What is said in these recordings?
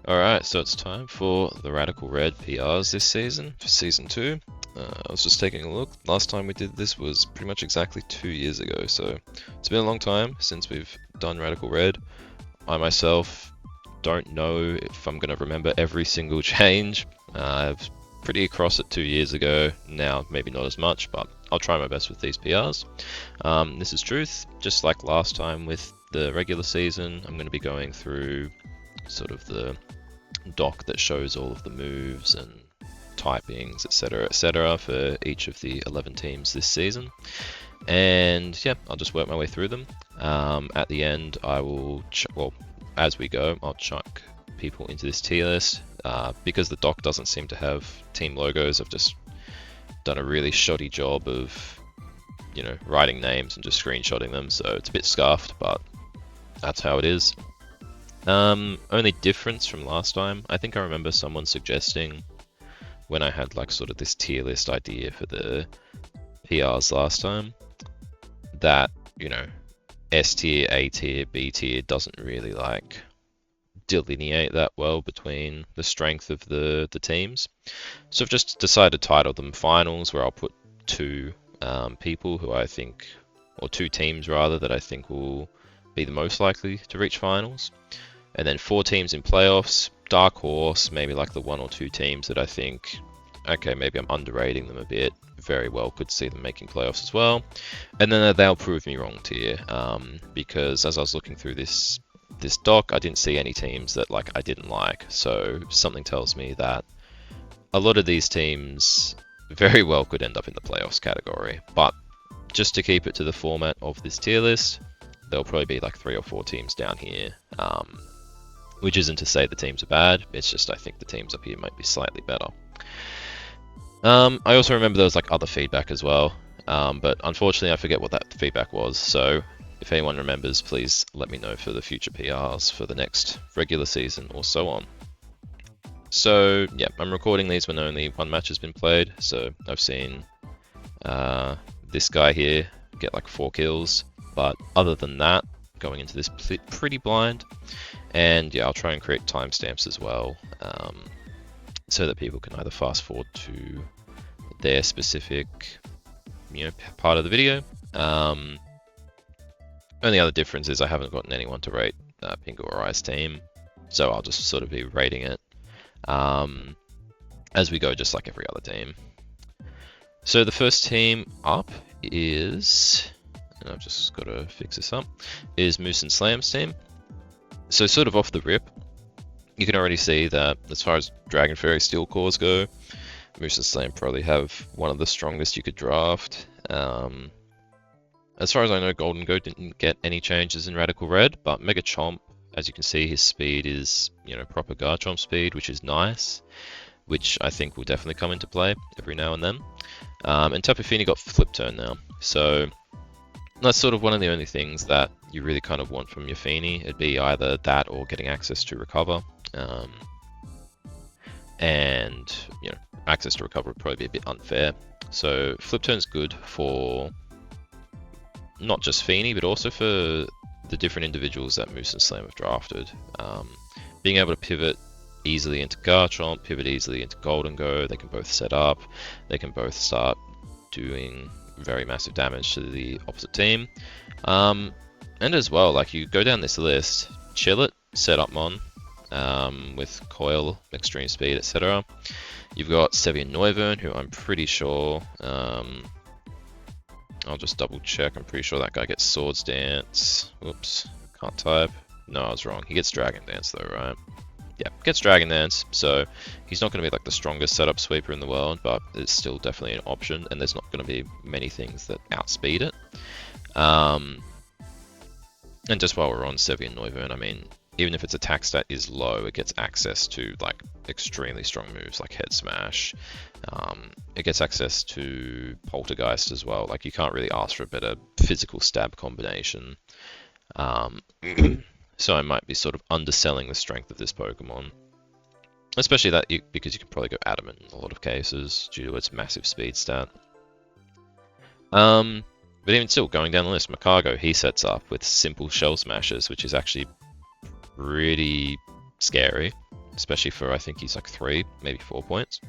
Alright, so it's time for the Radical Red PRs this season, for Season 2. I was just taking a look. Last time we did this was pretty much exactly 2 years ago, so it's been a long time since we've done Radical Red. I myself don't know if I'm going to remember every single change. I was pretty across it 2 years ago, now maybe not as much, but I'll try my best with these PRs. This is truth, just like last time with the regular season, I'm going to be going through sort of the doc that shows all of the moves and typings, etc., for each of the 11 teams this season. And yeah, I'll just work my way through them. At the end, I will, as we go, I'll chuck people into this tier list. Because the doc doesn't seem to have team logos, I've just done a really shoddy job of, writing names and just screenshotting them, so it's a bit scuffed, but that's how it is. Only difference from last time, I think I remember someone suggesting when I had like sort of this tier list idea for the PRs last time that, S tier, A tier, B tier doesn't really like delineate that well between the strength of the teams. So I've just decided to title them finals, where I'll put two people who I think, or two teams rather, that I think will be the most likely to reach finals. And then 4 teams in playoffs, dark horse, maybe like the 1 or 2 teams that I think, okay, maybe I'm underrating them a bit, very well could see them making playoffs as well. And then they'll prove me wrong tier, because as I was looking through this doc, I didn't see any teams that like I didn't like. So something tells me that a lot of these teams very well could end up in the playoffs category. But just to keep it to the format of this tier list, there'll probably be like 3 or 4 teams down here. Which isn't to say the teams are bad, it's just I think the teams up here might be slightly better. I also remember there was like other feedback as well, but unfortunately I forget what that feedback was, so if anyone remembers, please let me know for the future PRs for the next regular season or so on. So yeah, I'm recording these when only 1 match has been played, so I've seen this guy here get like 4 kills, but other than that, going into this pretty blind. And yeah, I'll try and create timestamps as well, so that people can either fast forward to their specific, part of the video. Only other difference is I haven't gotten anyone to rate Pingu or I's team, so I'll just sort of be rating it as we go, just like every other team. So the first team up is, and I've just got to fix this up, is Moose and Slam's team. So sort of off the rip, you can already see that as far as Dragon Fairy Steel Cores go, Moose and Slam probably have one of the strongest you could draft. As far as I know, Golden Goat didn't get any changes in Radical Red, but Mega Chomp, as you can see, his speed is, proper Garchomp speed, which is nice, which I think will definitely come into play every now and then. And Tapu Fini got Flip Turn now, so that's sort of one of the only things that you really kind of want from your Fini. It'd be either that or getting access to Recover. And, access to Recover would probably be a bit unfair. So Flip Turn's good for not just Fini, but also for the different individuals that Moose and Slam have drafted. Being able to pivot easily into Garchomp, pivot easily into Golden Go, they can both set up, they can both start doing very massive damage to the opposite team. And as well, like you go down this list, Chill It, set up Mon, with Coil, Extreme Speed, etc. You've got Sylveon Noivern, who I'm pretty sure, I'll just double check, I'm pretty sure that guy gets Swords Dance. Whoops, can't type. No, I was wrong. He gets Dragon Dance though, right? Yeah, gets Dragon Dance, so he's not going to be like the strongest setup sweeper in the world, but it's still definitely an option, and there's not going to be many things that outspeed it. And just while we're on Sylveon Noivern, I mean, even if its attack stat is low, it gets access to like extremely strong moves like Head Smash. It gets access to Poltergeist as well. Like you can't really ask for a better physical stab combination. So I might be sort of underselling the strength of this Pokemon. Especially because you can probably go Adamant in a lot of cases due to its massive speed stat. But even still, going down the list, Makago, he sets up with simple Shell Smashes, which is actually pretty scary. especially for, I think he's like 3, maybe 4 points.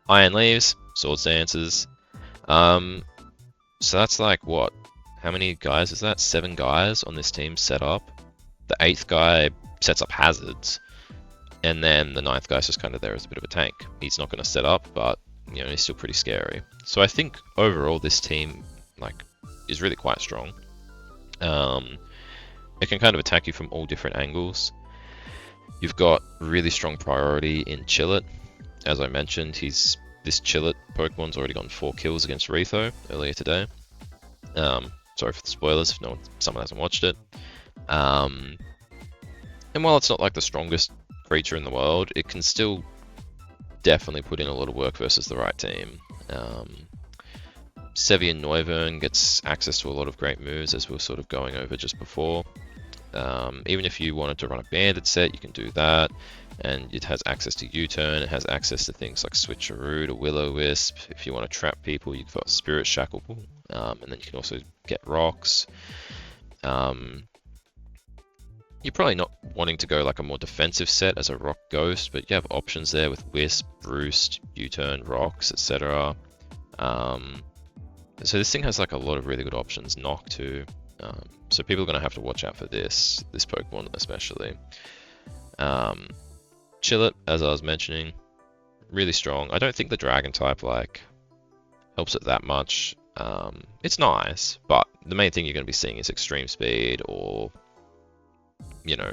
Iron Leaves, Swords Dancers. So that's like, what? How many guys is that? 7 guys on this team set up. The 8th guy sets up hazards. And then the 9th guy's just kind of there as a bit of a tank. He's not going to set up, but you know, he's still pretty scary. So I think overall this team like is really quite strong. It can kind of attack you from all different angles. You've got really strong priority in Chillet. As I mentioned, this Chillet Pokemon's already gotten 4 kills against Retho earlier today. Sorry for the spoilers if someone hasn't watched it. And while it's not like the strongest creature in the world, it can still definitely put in a lot of work versus the right team. Sylveon Noivern gets access to a lot of great moves, as we were sort of going over just before. Even if you wanted to run a banded set, you can do that, and it has access to U-turn. It has access to things like Switcheroo, to Will-O-Wisp. If you want to trap people, you've got Spirit Shackle, and then you can also get rocks. You're probably not wanting to go like a more defensive set as a Rock Ghost, but you have options there with Wisp, Roost, U-turn, Rocks, etc. So this thing has like a lot of really good options. Knock too. So people are going to have to watch out for this Pokemon especially. Chillet, as I was mentioning, really strong. I don't think the Dragon type like helps it that much. It's nice, but the main thing you're going to be seeing is extreme speed or, you know,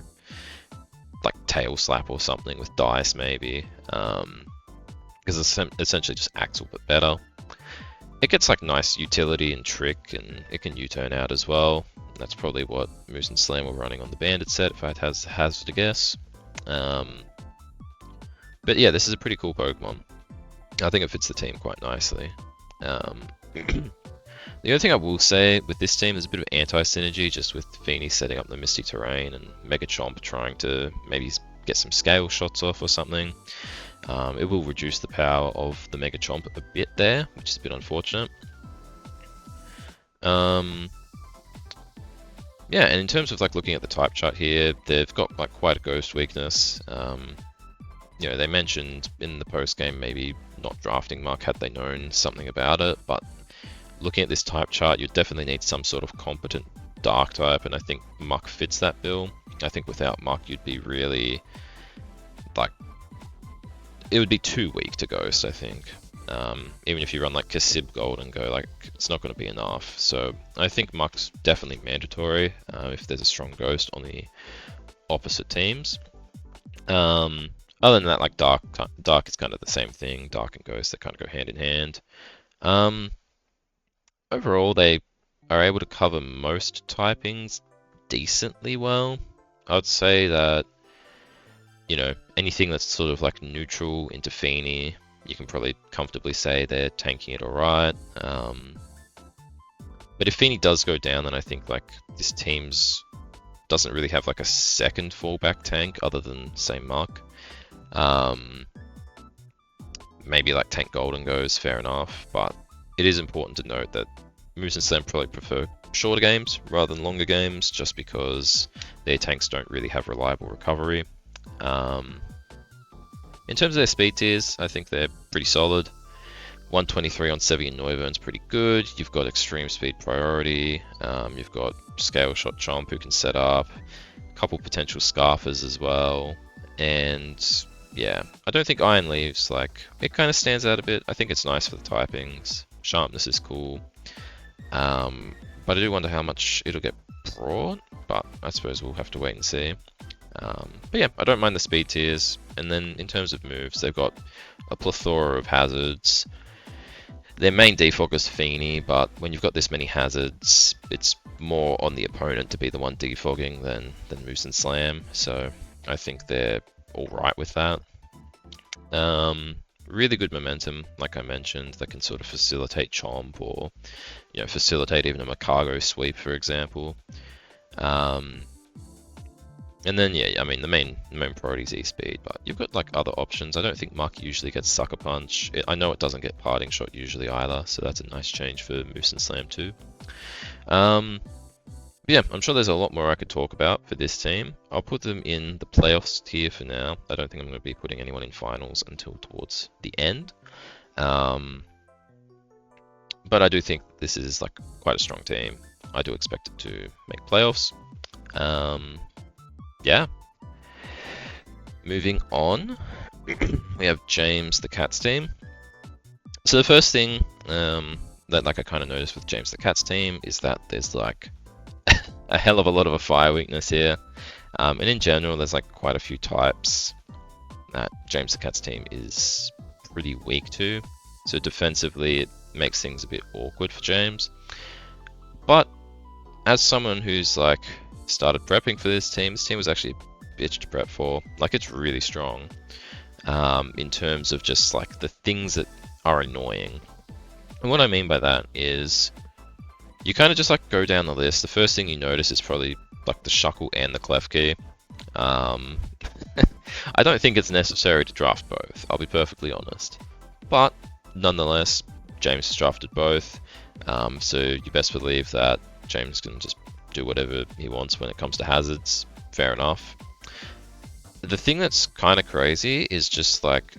like Tail Slap or something with Dice maybe. Because it's essentially just Axel but better. It gets like nice utility and trick, and it can U-turn out as well. That's probably what Moose and Slam were running on the Bandit set, if I had hazard to guess. But yeah, this is a pretty cool Pokemon. I think it fits the team quite nicely. The other thing I will say with this team, there's a bit of anti-synergy just with Feeney setting up the Misty Terrain and Megachomp trying to maybe get some scale shots off or something. It will reduce the power of the Megachomp a bit there, which is a bit unfortunate. Yeah, and in terms of like looking at the type chart here, they've got like quite a ghost weakness. You know, they mentioned in the post game maybe not drafting Muck had they known something about it, but looking at this type chart, you definitely need some sort of competent Dark type, and I think Muck fits that bill. I think without Muck, you'd be really like, it would be too weak to Ghost, I think. Even if you run like Kasib Gold and go, like, it's not going to be enough. So I think Muck's definitely mandatory if there's a strong Ghost on the opposite teams. Other than that, like Dark is kind of the same thing. Dark and Ghost, they kind of go hand in hand. Overall, they are able to cover most typings decently well. I would say that, you know, anything that's sort of like neutral into Feeney, you can probably comfortably say they're tanking it alright. But if Feeney does go down, then I think like this team's doesn't really have like a second fallback tank other than, say, Muck. Maybe like Tank Golden goes, fair enough, but it is important to note that Moose and Slam probably prefer shorter games rather than longer games, just because their tanks don't really have reliable recovery. In terms of their speed tiers, I think they're pretty solid. 123 on Sylveon Noivern's pretty good. You've got extreme speed priority. You've got Scale Shot Chomp who can set up. A couple potential Scarfers as well. And yeah, I don't think Iron Leaves, like, it kind of stands out a bit. I think it's nice for the typings. Sharpness is cool. But I do wonder how much it'll get brought, but I suppose we'll have to wait and see. But yeah, I don't mind the speed tiers. And then in terms of moves, they've got a plethora of hazards. Their main defog is Feeney, but when you've got this many hazards, it's more on the opponent to be the one defogging than Moose and Slam. So I think they're alright with that. Really good momentum, like I mentioned, that can sort of facilitate Chomp or, you know, facilitate even a Macargo sweep, for example. And then, yeah, I mean, the main priority is E-Speed, but you've got, like, other options. I don't think Muck usually gets Sucker Punch. I know it doesn't get Parting Shot usually either, so that's a nice change for Moose and Slam too. Yeah, I'm sure there's a lot more I could talk about for this team. I'll put them in the playoffs tier for now. I don't think I'm going to be putting anyone in finals until towards the end. Um, but I do think this is like quite a strong team. I do expect it to make playoffs. Yeah. Moving on, we have JamesTheKatt's team. So the first thing that like I kind of noticed with JamesTheKatt's team is that there's like a hell of a lot of a fire weakness here. And in general, there's like quite a few types that JamesTheKatt's team is pretty weak to. So defensively, it makes things a bit awkward for James. But as someone who's like started prepping for this team was actually a bitch to prep for. Like it's really strong in terms of just like the things that are annoying. And what I mean by that is you kind of just like go down the list. The first thing you notice is probably like the shuckle and the clef key. I don't think it's necessary to draft both, I'll be perfectly honest. But nonetheless, James has drafted both. So you best believe that James can just do whatever he wants when it comes to hazards. Fair enough. The thing that's kind of crazy is just like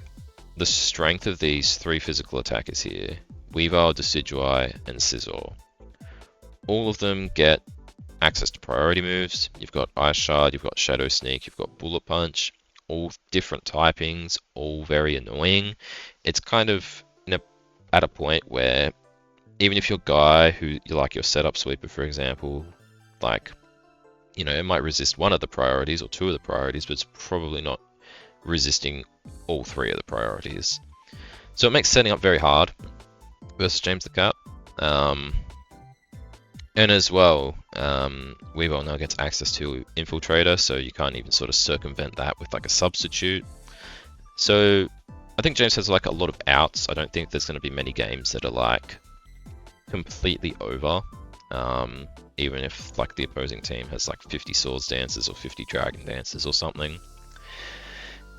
the strength of these three physical attackers here. Weavile, Decidueye, and Scizor. All of them get access to priority moves. You've got Ice Shard, you've got Shadow Sneak, you've got Bullet Punch, all different typings, all very annoying. It's kind of at a point where even if you're a guy who you like your setup sweeper, for example, like, you know, it might resist one of the priorities or two of the priorities, but it's probably not resisting all three of the priorities. So it makes setting up very hard versus JamesTheKatt. And as well, Weavile now gets access to Infiltrator, so you can't even sort of circumvent that with like a substitute. So I think James has like a lot of outs. I don't think there's going to be many games that are like completely over, even if like the opposing team has like 50 Swords Dancers or 50 Dragon Dancers or something.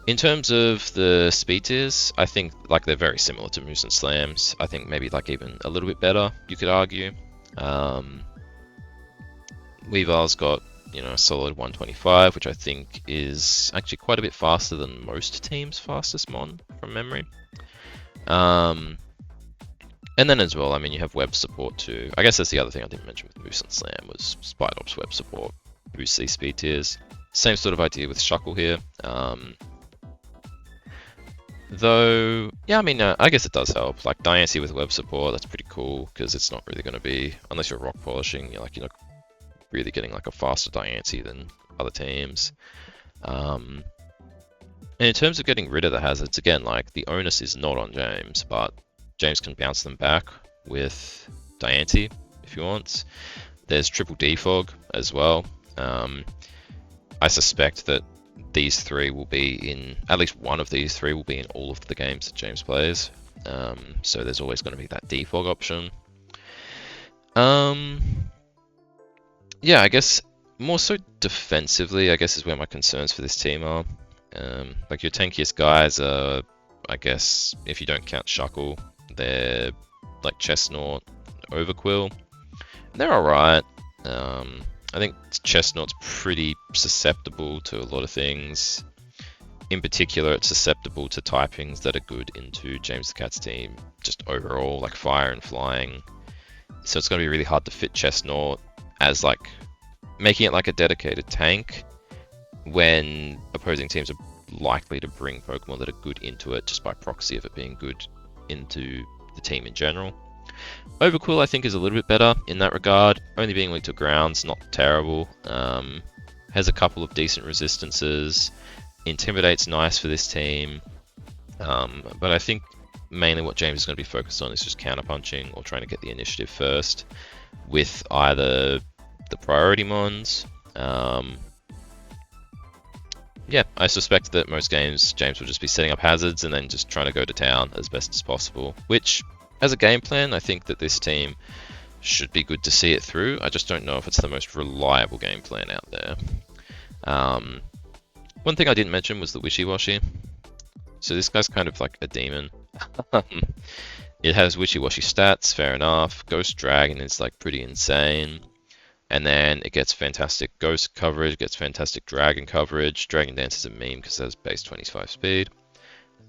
In terms of the speed tiers, I think like they're very similar to Moose and Slams. I think maybe like even a little bit better, you could argue. Weavile's got, you know, a solid 125, which I think is actually quite a bit faster than most teams' fastest mon from memory. And then as well, I mean, you have web support too. I guess that's the other thing I didn't mention with Moose and Slam was Spidops web support, boosts these speed tiers. Same sort of idea with Shuckle here. Though, yeah, I mean, I guess it does help. Like Diancie with web support, that's pretty cool because it's not really going to be, unless you're rock polishing, you're like, you're not really getting like a faster Diancie than other teams. And in terms of getting rid of the hazards, again, like the onus is not on James, but James can bounce them back with Diancie if he wants. There's triple defog as well. I suspect that these three will be in, at least one of these three will be in all of the games that James plays. So there's always going to be that defog option. Yeah, I guess more so defensively, I guess is where my concerns for this team are. Like your tankiest guys are, I guess, if you don't count Shuckle, they're like Chestnut, Overquill. They're alright. I think Chestnut's pretty susceptible to a lot of things. In particular, it's susceptible to typings that are good into JamesTheKatt's team, just overall, like fire and flying. So it's going to be really hard to fit Chestnut as like making it like a dedicated tank when opposing teams are likely to bring Pokemon that are good into it just by proxy of it being good into the team in general. Overquill, I think, is a little bit better in that regard. Only being weak to ground's not terrible. Has a couple of decent resistances. Intimidate's nice for this team. But I think mainly what James is going to be focused on is just counterpunching or trying to get the initiative first with either the priority mons. Yeah, I suspect that most games James will just be setting up hazards and then just trying to go to town as best as possible, which as a game plan, I think that this team should be good to see it through. I just don't know if it's the most reliable game plan out there. One thing I didn't mention was the Wishy-Washy. So this guy's kind of like a demon. It has Wishy-Washy stats, fair enough. Ghost Dragon is like pretty insane. And then it gets fantastic ghost coverage, gets fantastic dragon coverage. Dragon Dance is a meme because it has base 25 speed.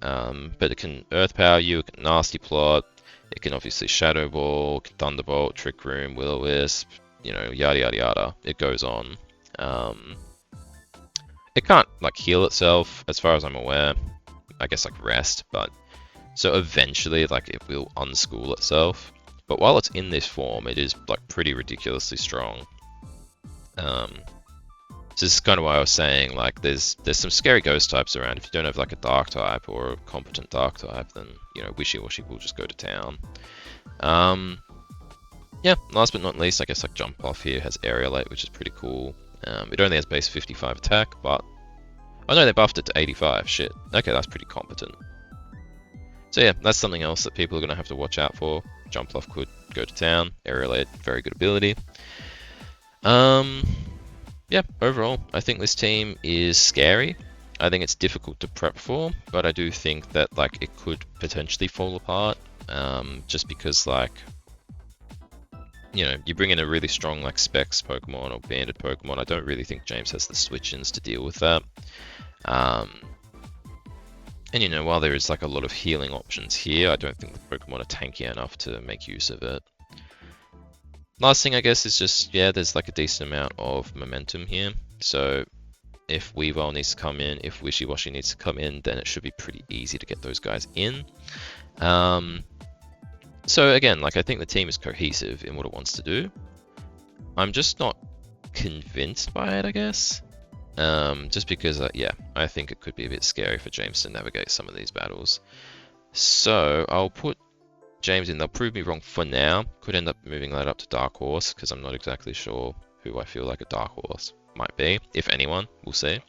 But it can Earth Power you, it can Nasty Plot, it can obviously Shadow Ball, Thunderbolt, Trick Room, Will-O-Wisp, you know, yada yada yada. It goes on. It can't like heal itself, as far as I'm aware. I guess like rest, but so eventually like it will unschool itself. But while it's in this form, it is like pretty ridiculously strong. So this is kind of why I was saying like there's some scary ghost types around. If you don't have like a dark type or a competent dark type, then you know Wishy-Washy will just go to town. Yeah, last but not least, I guess like Jump Off here has Aerialate, which is pretty cool. It only has base 55 attack, but oh no, they buffed it to 85. Shit. Okay, that's pretty competent. So yeah, that's something else that people are going to have to watch out for. Jump Off could go to town. Aerialate, very good ability. Yeah, overall, I think this team is scary. I think it's difficult to prep for, but I do think that like it could potentially fall apart. Just because like, you know, you bring in a really strong like Specs Pokemon or Banded Pokemon. I don't really think James has the switch-ins to deal with that. And you know, while there is like a lot of healing options here, I don't think the Pokemon are tanky enough to make use of it. Last thing I guess is just, yeah, there's like a decent amount of momentum here. So if Weavile needs to come in, if Wishy-Washy needs to come in, then it should be pretty easy to get those guys in. So again, like I think the team is cohesive in what it wants to do. I'm just not convinced by it, I guess. Just because, yeah, I think it could be a bit scary for James to navigate some of these battles. So I'll put James in. They'll prove me wrong for now. Could end up moving that up to Dark Horse because I'm not exactly sure who I feel like a Dark Horse might be, if anyone. We'll see.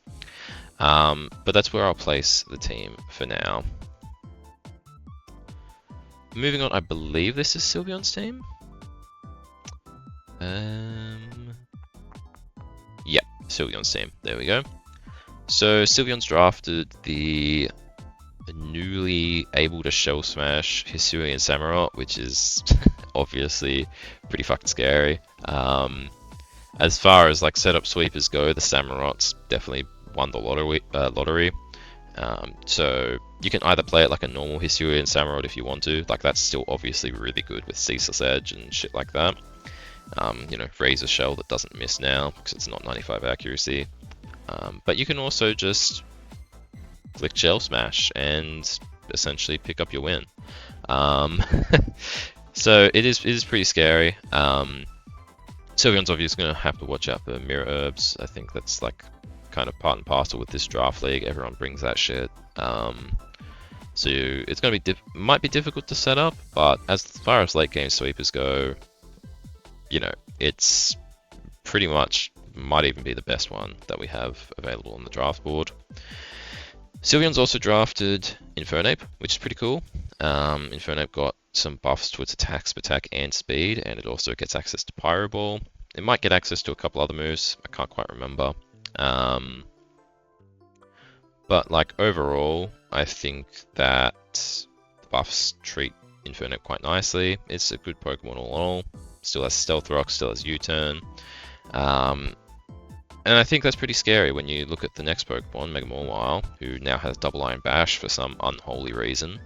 But that's where I'll place the team for now. Moving on, I believe this is Sylveon's team. Yeah, Sylveon's team. There we go. So Sylveon's drafted the newly able to Shell Smash Hisuian Samurott, which is obviously pretty fucking scary. As far as like setup sweepers go, the Samurotts definitely won the lottery. So you can either play it like a normal Hisuian Samurott if you want to. Like that's still obviously really good with Ceaseless Edge and shit like that. You know, Razor Shell that doesn't miss now because it's not 95 accuracy. But you can also just click Shell Smash and essentially pick up your win. So it is pretty scary. Sylveon's obviously going to have to watch out for Mirror Herbs. I think that's like kind of part and parcel with this draft league. Everyone brings that shit. So it's going to be might be difficult to set up, but as far as late game sweepers go, you know, it's pretty much might even be the best one that we have available on the draft board. Sylveon's also drafted Infernape, which is pretty cool. Infernape got some buffs to its attack, and speed, and it also gets access to Pyro Ball. It might get access to a couple other moves, I can't quite remember. But like overall, I think that the buffs treat Infernape quite nicely. It's a good Pokemon all in all. Still has Stealth Rock, still has U-Turn. And I think that's pretty scary when you look at the next Pokemon, Mega Mawile, who now has Double Iron Bash for some unholy reason.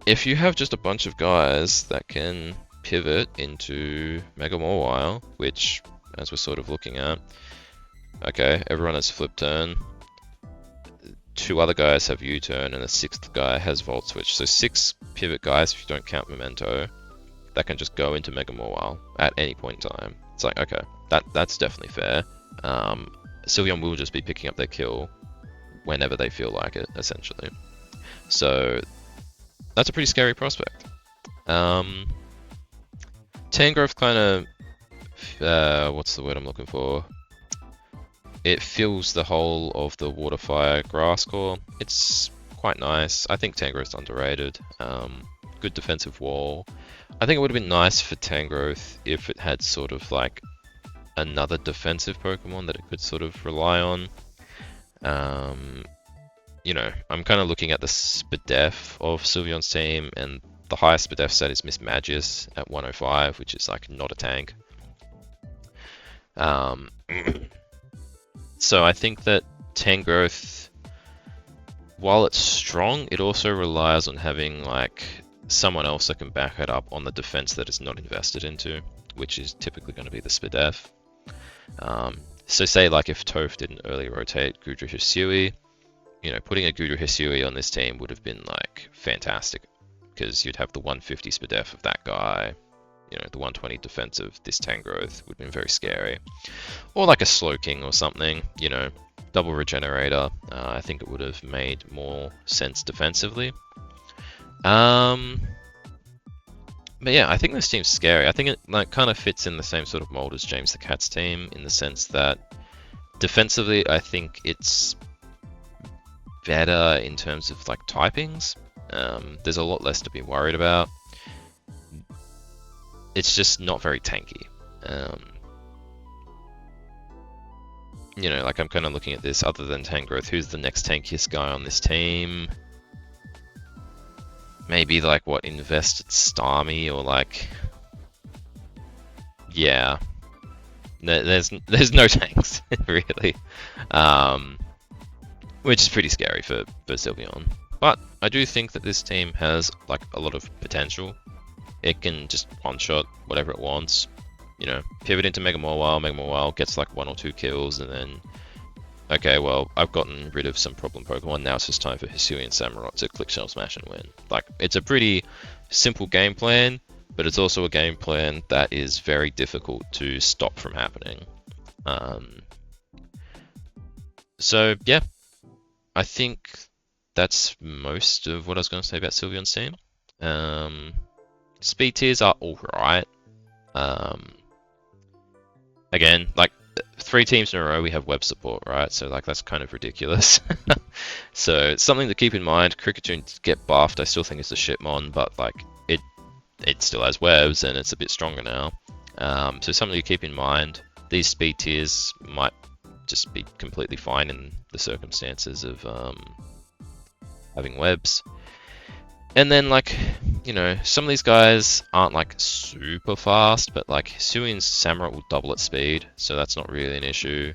If you have just a bunch of guys that can pivot into Mega Mawile, which, as we're sort of looking at, okay, everyone has Flip Turn, 2 other guys have U-Turn, and a 6th guy has Volt Switch. So 6 pivot guys, if you don't count Memento, that can just go into Mega Mawile at any point in time. It's like, okay, that's definitely fair. Sylveon will just be picking up their kill whenever they feel like it, essentially. So that's a pretty scary prospect. Tangrowth kind of, what's the word I'm looking for? It fills the whole of the Water Fire Grass Core. It's quite nice. I think Tangrowth's underrated. Good defensive wall. I think it would have been nice for Tangrowth if it had sort of like another defensive Pokemon that it could sort of rely on. You know, I'm kind of looking at the Spadef of Sylveon's team, and the highest Spadef set is Miss Magius at 105, which is like not a tank. Um, so I think that Tangrowth, while it's strong, it also relies on having like someone else that can back it up on the defense that it's not invested into, which is typically going to be the Spadef. So say like if Toph didn't early rotate Gudra Hisui, putting a Gudra Hisui on this team would have been like fantastic, because you'd have the 150 Spadef of that guy, the 120 defense of this Tangrowth would have been very scary. Or like a Slowking or something, double regenerator. I think it would have made more sense defensively. But yeah, I think this team's scary. I think it like kind of fits in the same sort of mold as JamesTheKatt's team, in the sense that defensively, I think it's better in terms of like typings. There's a lot less to be worried about. It's just not very tanky. Like I'm kind of looking at this, other than Tangrowth, who's the next tankiest guy on this team? Maybe like what, invested Starmie, or like, yeah, there's no tanks really, which is pretty scary for Sylveon. But I do think that this team has like a lot of potential. It can just one-shot whatever it wants, pivot into Mega Mawile. Mega Mawile gets like 1 or 2 kills, and then, okay, well, I've gotten rid of some problem Pokemon, now it's just time for Hisui and Samurott to click Shell Smash and win. Like, it's a pretty simple game plan, but it's also a game plan that is very difficult to stop from happening. So, yeah, I think that's most of what I was going to say about Sylveon's team. Speed tiers are alright. Again, like, 3 teams in a row we have web support, right? So like that's kind of ridiculous. So it's something to keep in mind. Kricketune get buffed. I still think it's a shitmon, but like it still has webs and it's a bit stronger now. So something to keep in mind. These speed tiers might just be completely fine in the circumstances of having webs. And then like, some of these guys aren't like super fast, but like Hisui and Samurott will double its speed, so that's not really an issue.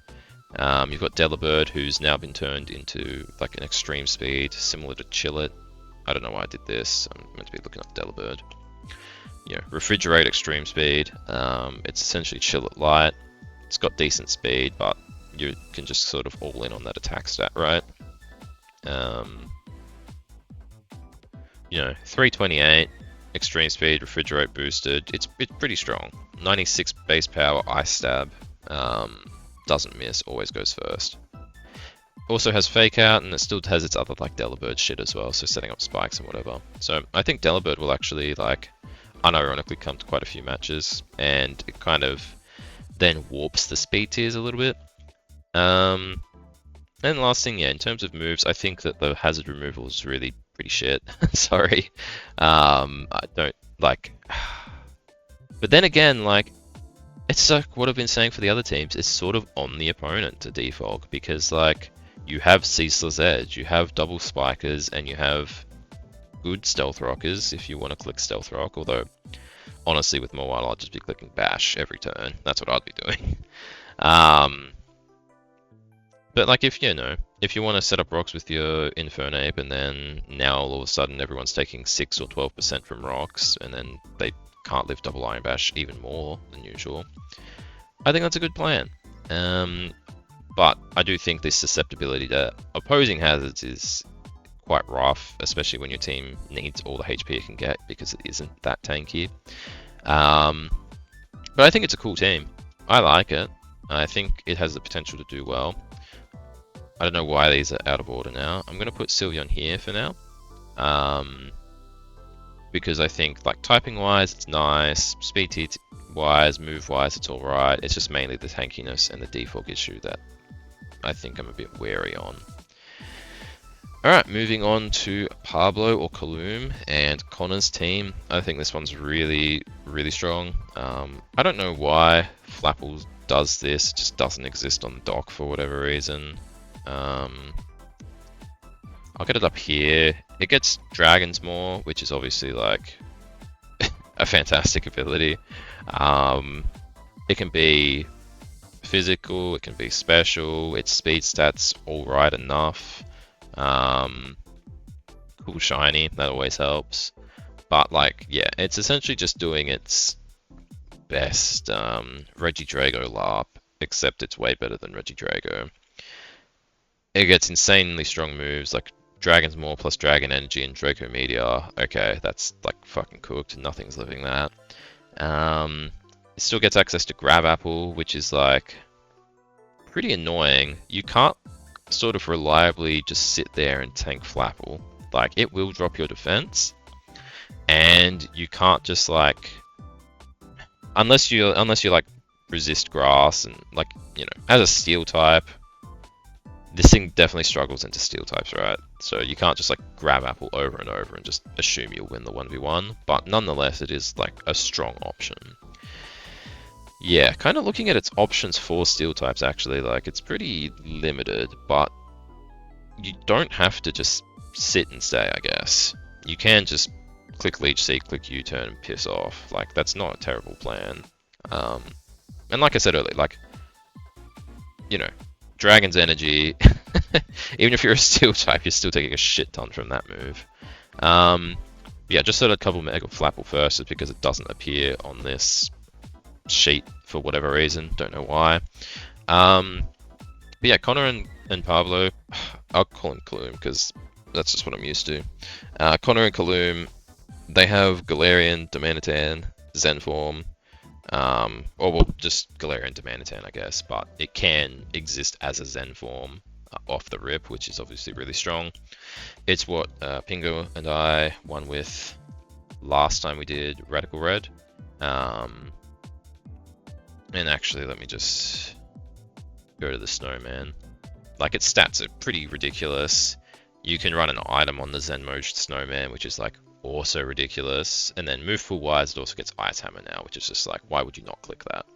You've got Delibird, who's now been turned into like an extreme speed, similar to Chillet. I don't know why I did this. I'm meant to be looking up Delibird. Refrigerate extreme speed. It's essentially Chillet light. It's got decent speed, but you can just sort of all in on that attack stat, right? 328 extreme speed, refrigerate boosted. It's pretty strong. 96 base power, ice stab. Doesn't miss, always goes first. Also has fake out, and it still has its other like Delibird shit as well, so setting up spikes and whatever. So I think Delibird will actually like unironically come to quite a few matches, and it kind of then warps the speed tiers a little bit. And the last thing, in terms of moves, I think that the hazard removal is really pretty shit. Sorry. I don't like. But then again, like, it's like what I've been saying for the other teams. It's sort of on the opponent to defog, because like you have Ceaseless Edge, you have double spikers, and you have good stealth rockers if you want to click stealth rock. Although honestly, with Mawile, I'll just be clicking bash every turn. That's what I'd be doing. But like if you want to set up rocks with your Infernape, and then now all of a sudden everyone's taking 6 or 12% from rocks, and then they can't live double Iron Bash even more than usual, I think that's a good plan. But I do think this susceptibility to opposing hazards is quite rough, especially when your team needs all the HP it can get, because it isn't that tanky. But I think it's a cool team. I like it. I think it has the potential to do well. I don't know why these are out of order now. I'm going to put Sylveon here for now. Because I think, like, typing-wise, it's nice. Speed tier wise, move-wise, it's alright. It's just mainly the tankiness and the defog issue that I think I'm a bit wary on. Alright, moving on to Pablo or Kaloom and Connor's team. I think this one's really, really strong. I don't know why Flapple does this. It just doesn't exist on the dock for whatever reason. I'll get it up here. It gets dragons more, which is obviously like a fantastic ability. It can be physical, it can be special, its speed stats alright enough. Cool shiny, that always helps. But like, yeah, it's essentially just doing its best Regidrago LARP, except it's way better than Regidrago. It gets insanely strong moves like Dragon's Maw plus Dragon Energy and Draco Meteor. Okay, that's like fucking cooked. Nothing's living that. It still gets access to Grab Apple, which is like pretty annoying. You can't sort of reliably just sit there and tank Flapple. Like, it will drop your defense, and you can't just like, unless you like resist grass and like, you know, as a steel type, this thing definitely struggles into steel types, right? So you can't just like grab Apple over and over and just assume you'll win the 1v1, but nonetheless it is like a strong option. Yeah, kind of looking at its options for steel types actually, like it's pretty limited, but you don't have to just sit and stay, I guess. You can just click Leech Seed, click U-turn and piss off. Like, that's not a terrible plan. And like I said earlier, like, you know, Dragon's Energy, even if you're a steel type, you're still taking a shit ton from that move. Yeah, just said a couple Mega Flapple first is because it doesn't appear on this sheet for whatever reason, don't know why. But yeah, Conner and Pablo, I'll call him Kaloom because that's just what I'm used to. Conner and Kaloom, they have Galarian, Domanitan, Zen form, or well, just Galarian, Domanitan, I guess, but it can exist as a Zen form off the rip, which is obviously really strong. It's what Pingu and I won with last time we did Radical Red. And actually, let me just go to the Snowman. Like, its stats are pretty ridiculous. You can run an item on the Zenmo Snowman, which is like also ridiculous. And then move full wise, it also gets Ice Hammer now, which is just like, why would you not click that?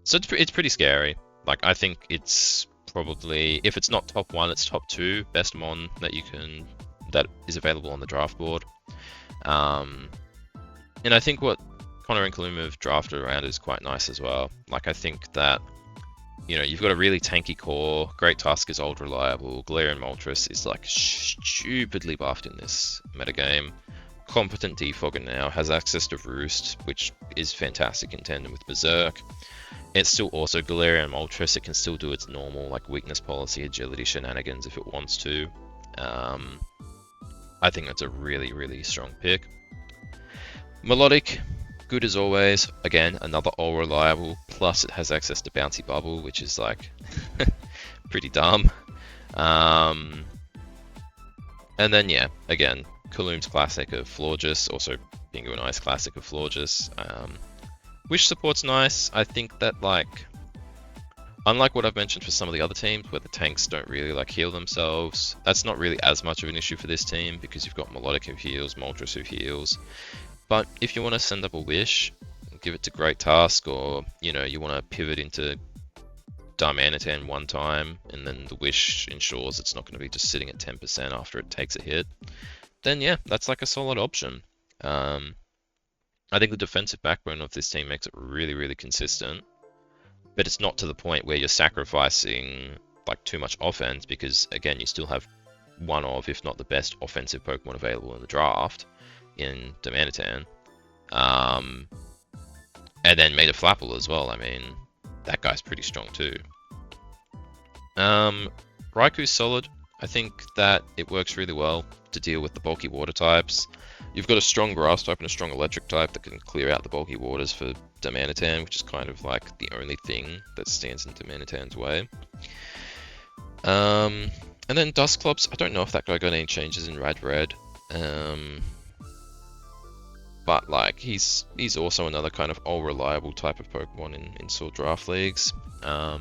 So it's pretty scary. Like, I think it's probably, if it's not top 1, it's top 2 best mon that is available on the draft board. And I think what Conner and Kaloom have drafted around is quite nice as well. Like, I think that, you know, you've got a really tanky core, Great Tusk is old reliable, Galarian Moltres is like stupidly buffed in this metagame. Competent Defogger now has access to Roost, which is fantastic in tandem with Berserk. It's still also Galarian Moltres, it can still do its normal like weakness policy, agility shenanigans if it wants to. I think that's a really, really strong pick. Melodic, good as always. Again, another all reliable. Plus, it has access to Bouncy Bubble, which is like pretty dumb. And then yeah, again, Kaloom's classic of Florges, also Pingu and I's classic of Florges. Wish support's nice. I think that like, unlike what I've mentioned for some of the other teams where the tanks don't really like heal themselves, that's not really as much of an issue for this team because you've got Melodic who heals, Moltres who heals. But if you want to send up a Wish, give it to Great Tusk, or, you know, you want to pivot into Darmanitan one time, and then the Wish ensures it's not going to be just sitting at 10% after it takes a hit, then yeah, that's like a solid option. I think the defensive backbone of this team makes it really, really consistent, but it's not to the point where you're sacrificing like too much offense, because again, you still have one of, if not the best offensive Pokemon available in the draft in Domanitan, and then made a Flapple as well. I mean, that guy's pretty strong too. Raikou's solid. I think that it works really well to deal with the bulky water types. You've got a strong grass type and a strong electric type that can clear out the bulky waters for Domanitan, which is kind of like the only thing that stands in Domanitan's way. And then Dusclops, I don't know if that guy got any changes in Rad Red. But like, he's also another kind of all reliable type of Pokemon in Sword Draft Leagues. I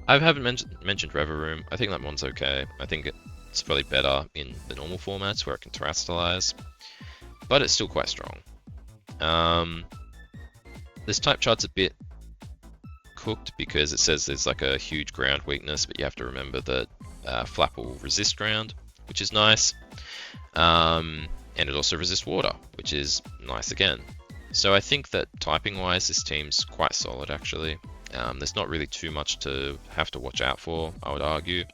haven't mentioned Reveroom. I think that one's okay. I think it's probably better in the normal formats where it can Terastallize, but it's still quite strong. This type chart's a bit cooked because it says there's like a huge ground weakness, but you have to remember that Flapple resists ground, which is nice. And it also resists water, which is nice again. So I think that typing-wise, this team's quite solid actually. There's not really too much to have to watch out for, I would argue.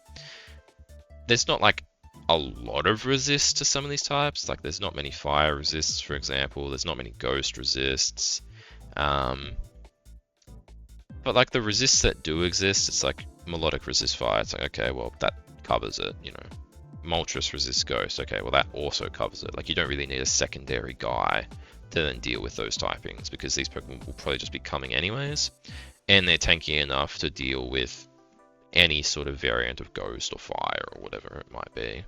There's not like a lot of resists to some of these types. Like there's not many fire resists, for example. There's not many ghost resists. But like the resists that do exist, it's like melodic resist fire. It's like, okay, well that covers it, you know. Moltres resist ghost. Okay, well that also covers it. Like you don't really need a secondary guy to then deal with those typings because these Pokemon will probably just be coming anyways. And they're tanky enough to deal with any sort of variant of ghost or fire or whatever it might be.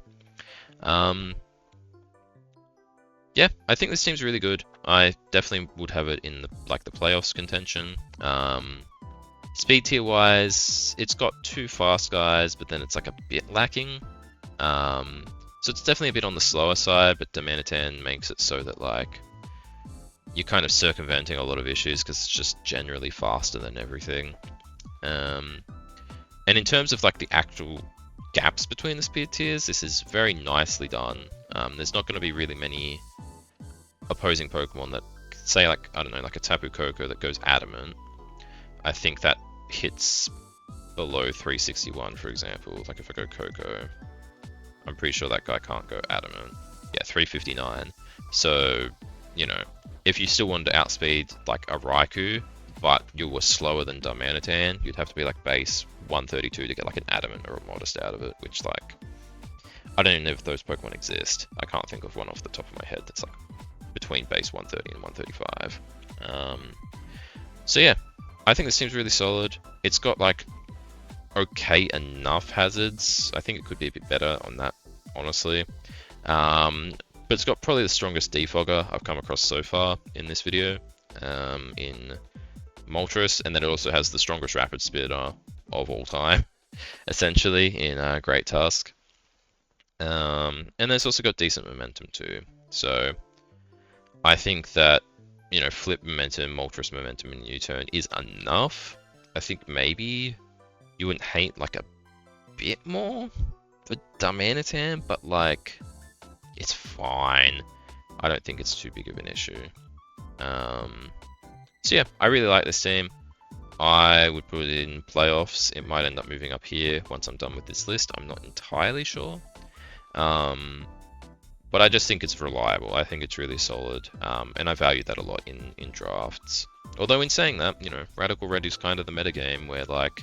Yeah, I think this team's really good. I definitely would have it in the playoffs contention. Speed tier wise, it's got 2 fast guys, but then it's like a bit lacking. So it's definitely a bit on the slower side, but Domanitan makes it so that like you're kind of circumventing a lot of issues because it's just generally faster than everything. And in terms of like the actual gaps between the speed tiers, this is very nicely done. There's not going to be really many opposing Pokemon that say like, I don't know, like a Tapu Koko that goes adamant. I think that hits below 361, for example. Like if I go Koko, I'm pretty sure that guy can't go adamant. Yeah, 359. So, you know, if you still wanted to outspeed like a Raikou, but you were slower than Darmanitan, you'd have to be like base 132 to get like an adamant or a modest out of it, which like, I don't even know if those Pokemon exist. I can't think of one off the top of my head that's like between base 130 and 135. So yeah, I think this team's really solid. It's got like okay enough hazards. I think it could be a bit better on that, honestly. But it's got probably the strongest defogger I've come across so far in this video, in Moltres, and then it also has the strongest rapid spitter of all time, essentially, in Great Tusk. And it's also got decent momentum too. So I think that, you know, flip momentum, Moltres momentum, and U-turn is enough. I think maybe you wouldn't hate like a bit more for Darmanitan, but like it's fine. I don't think it's too big of an issue. So yeah, I really like this team. I would put it in playoffs. It might end up moving up here once I'm done with this list. I'm not entirely sure. But I just think it's reliable. I think it's really solid. And I value that a lot in drafts. Although in saying that, you know, Radical Red is kind of the metagame where like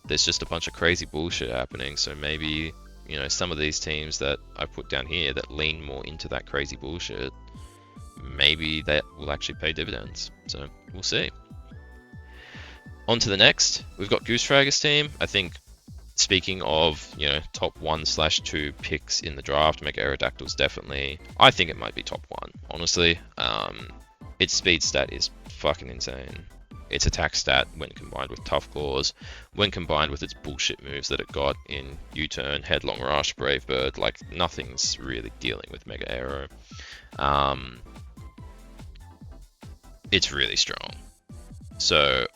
there's just a bunch of crazy bullshit happening. So maybe, you know, some of these teams that I put down here that lean more into that crazy bullshit, maybe that will actually pay dividends. So we'll see. On to the next. We've got Goosefragger's team. I think, speaking of, you know, top 1/2 picks in the draft, Mega Aerodactyl's definitely, I think it might be top 1, honestly. Its speed stat is fucking insane. Its attack stat, when combined with Tough Claws, when combined with its bullshit moves that it got in U-turn, Headlong Rush, Brave Bird, like nothing's really dealing with Mega Aero. It's really strong. So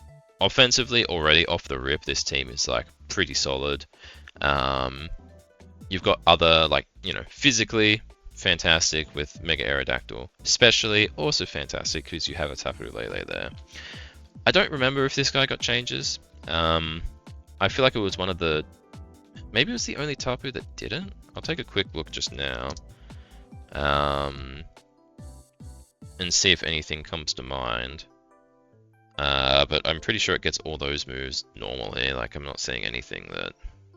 offensively, already off the rip, this team is like pretty solid. You've got other, like, you know, physically fantastic with Mega Aerodactyl, especially also fantastic because you have a Tapu Lele there. I don't remember if this guy got changes. I feel like it was one of the, maybe it was the only Tapu that didn't. I'll take a quick look just now, and see if anything comes to mind. But I'm pretty sure it gets all those moves normally. Like, I'm not seeing anything that,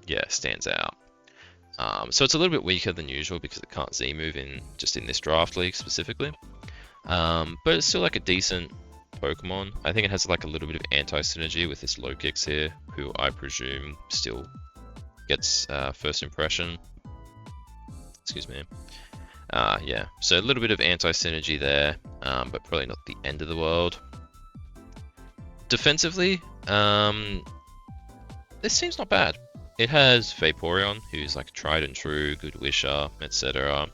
yeah, stands out. So it's a little bit weaker than usual because it can't Z-move in this draft league specifically. But it's still like a decent Pokemon. I think it has like a little bit of anti-synergy with this Low Kicks here, who I presume still gets first impression. Excuse me. Yeah, so a little bit of anti-synergy there, but probably not the end of the world. Defensively, this team's not bad. It has Vaporeon, who's like tried and true, good wisher, etc.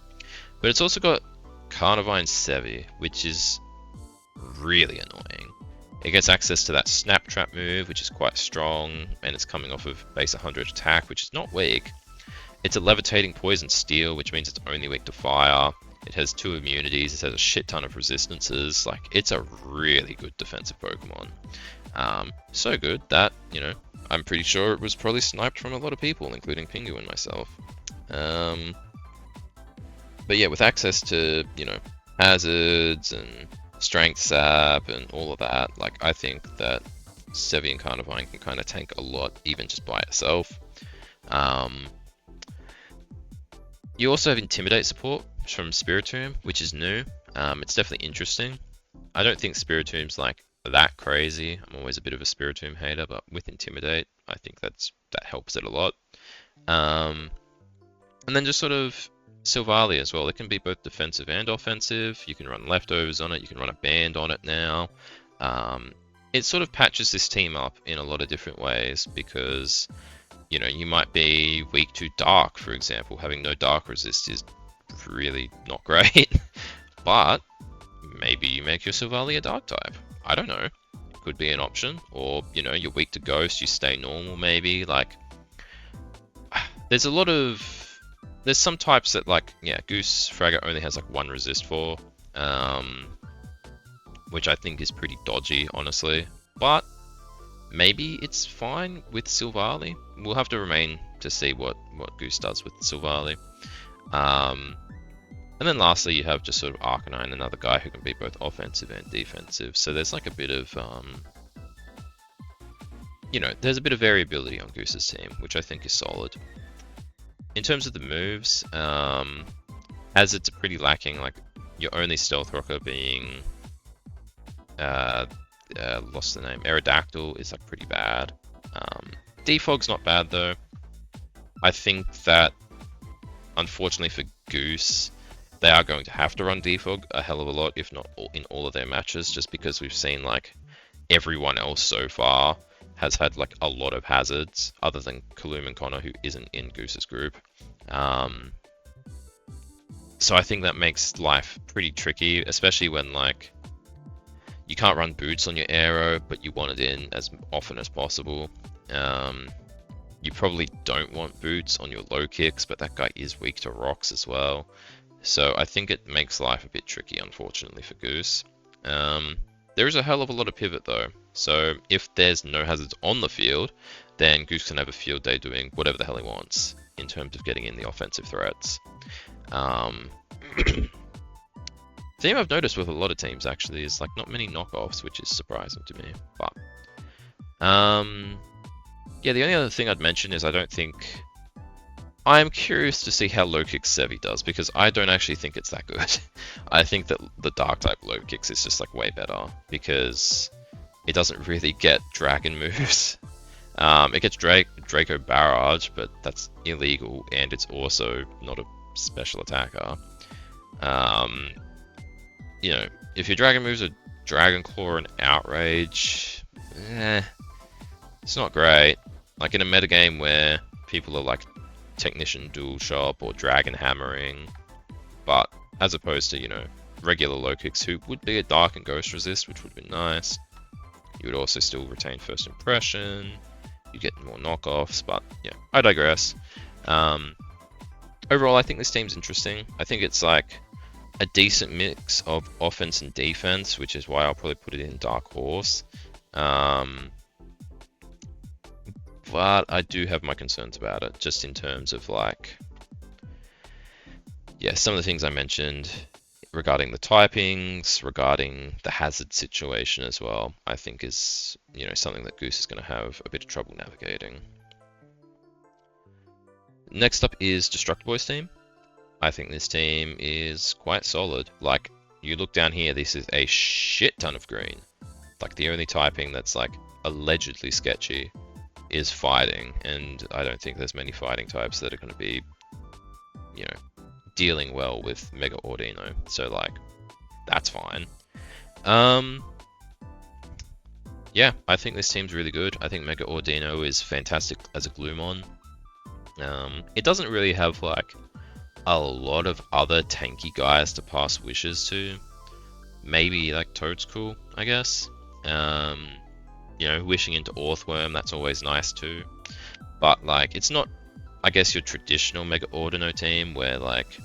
But it's also got Carnivine Sevi, which is really annoying. It gets access to that Snap Trap move, which is quite strong, and it's coming off of base 100 attack, which is not weak. It's a Levitating Poison Steel, which means it's only weak to fire. It has 2 immunities, it has a shit ton of resistances, like, it's a really good defensive Pokemon. So good that, you know, I'm pretty sure it was probably sniped from a lot of people, including Pingu and myself. But yeah, with access to, you know, hazards and strength sap and all of that, like, I think that Sylveon Carnivine can kind of tank a lot, even just by itself. You also have Intimidate support from Spiritomb, which is new. It's definitely interesting. I don't think Spiritom's like that crazy. I'm always a bit of a Spiritomb hater, but with Intimidate, I think that helps it a lot. And then just sort of Silvally as well. It can be both defensive and offensive. You can run leftovers on it. You can run a band on it now. It sort of patches this team up in a lot of different ways because, you know, you might be weak to dark, for example. Having no dark resist is really not great. But maybe you make your Silvally a dark type. I don't know. Could be an option. Or, you know, you're weak to ghost, you stay normal maybe. Like, there's a lot of... There's some types that, like, yeah, Goosefragger only has like 1 resist for. Which I think is pretty dodgy, honestly. But maybe it's fine with Silvally. We'll have to remain to see what Goose does with Silvally. And then lastly, you have just sort of Arcanine, another guy who can be both offensive and defensive. So there's like a bit of, you know, there's a bit of variability on Goose's team, which I think is solid. In terms of the moves, hazards are pretty lacking. Like, your only Stealth Rocker being, lost the name, Aerodactyl is like pretty bad. Defog's not bad though. I think that, unfortunately for Goose, they are going to have to run Defog a hell of a lot, if not in all of their matches, just because we've seen like everyone else so far has had like a lot of hazards, other than Kaloom and Connor, who isn't in Goose's group. So I think that makes life pretty tricky, especially when like you can't run boots on your Aero, but you want it in as often as possible. You probably don't want boots on your low kicks, but that guy is weak to rocks as well. So I think it makes life a bit tricky, unfortunately, for Goose. There is a hell of a lot of pivot, though. So if there's no hazards on the field, then Goose can have a field day doing whatever the hell he wants in terms of getting in the offensive threats. Theme I've noticed with a lot of teams, actually, is like not many knockoffs, which is surprising to me. But yeah, the only other thing I'd mention is I'm curious to see how low kick Sevi does, because I don't actually think it's that good. I think that the dark type low kicks is just like way better, because it doesn't really get dragon moves. It gets Draco Barrage, but that's illegal, and it's also not a special attacker. You know, if your dragon moves are Dragon Claw and Outrage, it's not great. Like in a metagame where people are like Technician Dual Shop or Dragon Hammering, but as opposed to, you know, regular low kicks who would be a Dark and Ghost resist, which would be nice. You would also still retain First Impression. You get more knockoffs, but yeah, I digress. Overall, I think this team's interesting. I think it's like a decent mix of offense and defense, which is why I'll probably put it in Dark Horse. But I do have my concerns about it, just in terms of like, yeah, some of the things I mentioned regarding the typings, regarding the hazard situation as well, I think is, you know, something that Goose is going to have a bit of trouble navigating. Next up is Destructiboy's team. I think this team is quite solid. Like, you look down here, this is a shit ton of green. Like, the only typing that's like allegedly sketchy is fighting, and I don't think there's many fighting types that are going to be, you know, dealing well with Mega Ordino. So like, that's fine. Yeah, I think this team's really good. I think Mega Ordino is fantastic as a Gloomon. It doesn't really have like a lot of other tanky guys to pass wishes to. Maybe like Toad's cool, I guess. You know, wishing into Orthworm, that's always nice too. But like, it's not, I guess, your traditional Mega Ordino team where like,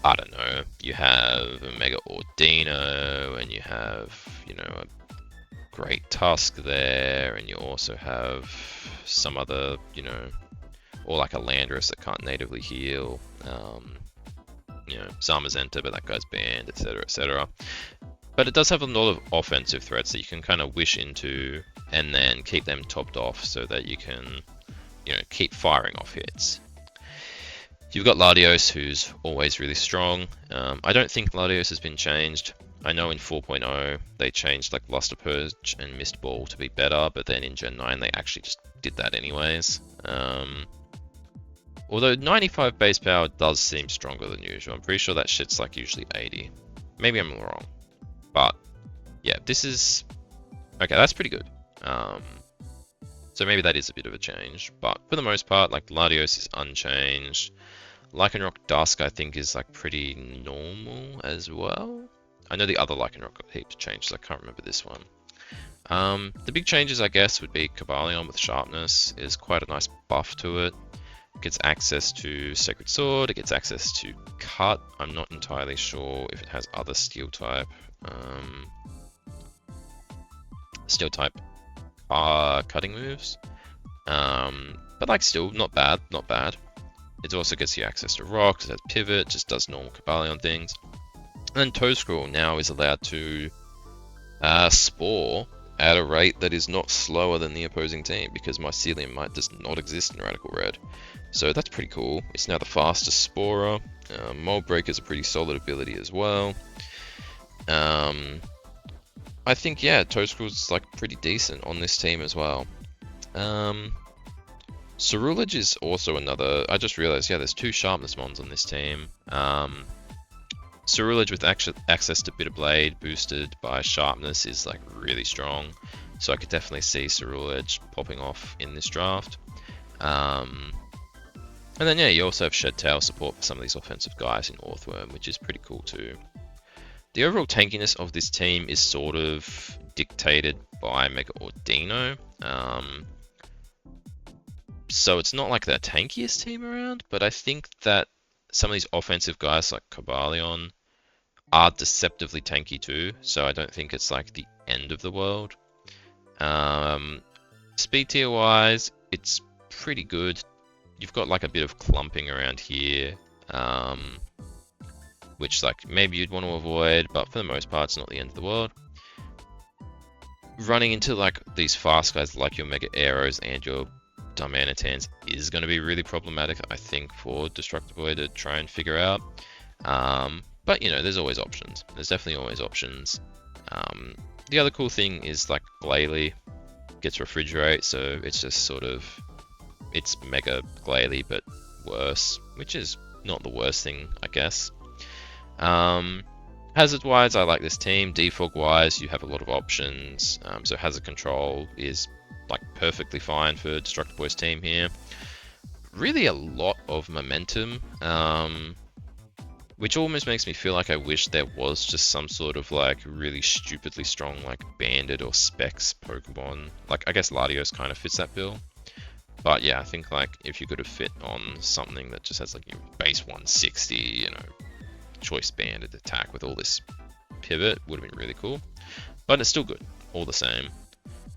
I don't know, you have a Mega Ordino, and you have, you know, a Great Tusk there, and you also have some other, you know, or like a Landorus that can't natively heal, you know, Zamazenta, but that guy's banned, etc, etc. But it does have a lot of offensive threats that you can kind of wish into, and then keep them topped off so that you can, you know, keep firing off hits. You've got Latios, who's always really strong. I don't think Latios has been changed. I know in 4.0 they changed like Luster Purge and Mist Ball to be better, but then in Gen 9 they actually just did that anyways. Although 95 base power does seem stronger than usual. I'm pretty sure that shit's like usually 80. Maybe I'm wrong. But yeah, this is... okay, that's pretty good. So maybe that is a bit of a change. But for the most part, like Latios is unchanged. Lycanroc Dusk, I think, is like pretty normal as well. I know the other Lycanroc got heaps of changes. I can't remember this one. The big changes, I guess, would be Cobalion with Sharpness. Is quite a nice buff to it. It gets access to Sacred Sword. It gets access to Cut. I'm not entirely sure if it has other Steel type. Steel type cutting moves. But like still, not bad, not bad. It also gets you access to rocks, it has pivot, just does normal Cobalion things. And then Toedscruel now is allowed to Spore at a rate that is not slower than the opposing team, because Mycelium Might does not exist in Radical Red. So that's pretty cool. It's now the fastest Sporer. Mold Breaker is a pretty solid ability as well. I think, yeah, Toedscruel's like pretty decent on this team as well. Cerulege is also another... I just realized, yeah, there's 2 Sharpness Mons on this team. Cerulege with access to Bitter Blade boosted by Sharpness is like really strong. So I could definitely see Cerulege popping off in this draft. And then, yeah, you also have Shed Tail support for some of these offensive guys in Orthworm, which is pretty cool too. The overall tankiness of this team is sort of dictated by Mega Ordino. So it's not like the tankiest team around, but I think that some of these offensive guys like Cobalion are deceptively tanky too, so I don't think it's like the end of the world. Speed tier wise, it's pretty good. You've got like a bit of clumping around here, which like maybe you'd want to avoid, but for the most part it's not the end of the world. Running into like these fast guys like your Mega Arrows and your Darmanitans is going to be really problematic, I think, for Destructoid to try and figure out. But, you know, there's always options. There's definitely always options. The other cool thing is, like, Glalie gets Refrigerate, so it's just sort of... it's Mega Glalie, but worse, which is not the worst thing, I guess. Hazard-wise, I like this team. Defog-wise, you have a lot of options. So Hazard Control is like perfectly fine for Destructoid's team here. Really a lot of momentum, which almost makes me feel like I wish there was just some sort of like really stupidly strong like Bandit or Specs Pokemon. Like I guess Latios kind of fits that bill. But yeah, I think like if you could have fit on something that just has like your base 160, you know, choice banded attack with all this pivot would have been really cool. But it's still good, all the same.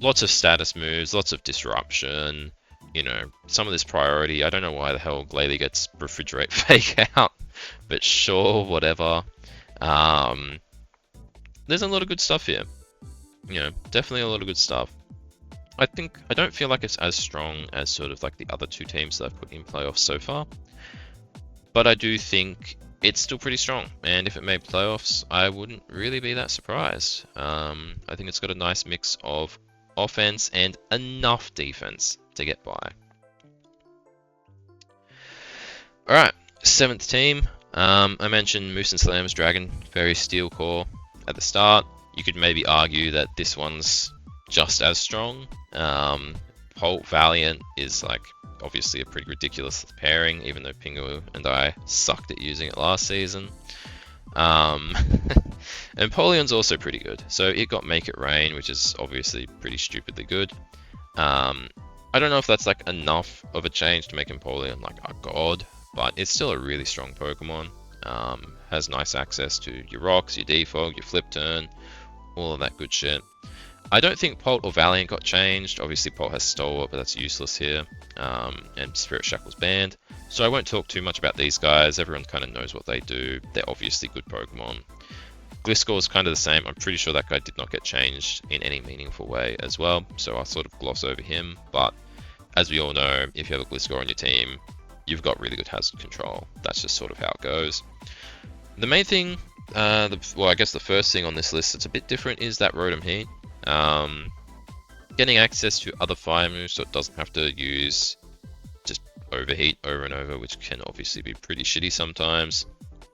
Lots of status moves, lots of disruption, you know, some of this priority. I don't know why the hell Glalie gets Refrigerate Fake Out, but sure, whatever. There's a lot of good stuff here. You know, definitely a lot of good stuff. I don't feel like it's as strong as sort of like the other 2 teams that I've put in playoffs so far. But I do think it's still pretty strong. And if it made playoffs, I wouldn't really be that surprised. I think it's got a nice mix of offense and enough defense to get by. Alright, 7th team. I mentioned Moose and Slam's Dragon Fairy Steel Core at the start. You could maybe argue that this one's just as strong. Holt Valiant is like obviously a pretty ridiculous pairing, even though Pingu and I sucked at using it last season. And Polion's also pretty good. So it got Make It Rain, which is obviously pretty stupidly good. I don't know if that's like enough of a change to make Empoleon like a god, but it's still a really strong Pokemon. Has nice access to your rocks, your defog, your flip turn, all of that good shit. I don't think Polt or Valiant got changed. Obviously, Polt has Stalwart, but that's useless here. And Spirit Shackle's banned. So I won't talk too much about these guys. Everyone kind of knows what they do. They're obviously good Pokemon. Gliscor is kind of the same. I'm pretty sure that guy did not get changed in any meaningful way as well. So I'll sort of gloss over him. But as we all know, if you have a Gliscor on your team, you've got really good hazard control. That's just sort of how it goes. The main thing, well, I guess the first thing on this list that's a bit different is that Rotom Heat. Getting access to other fire moves so it doesn't have to use just overheat over and over, which can obviously be pretty shitty sometimes.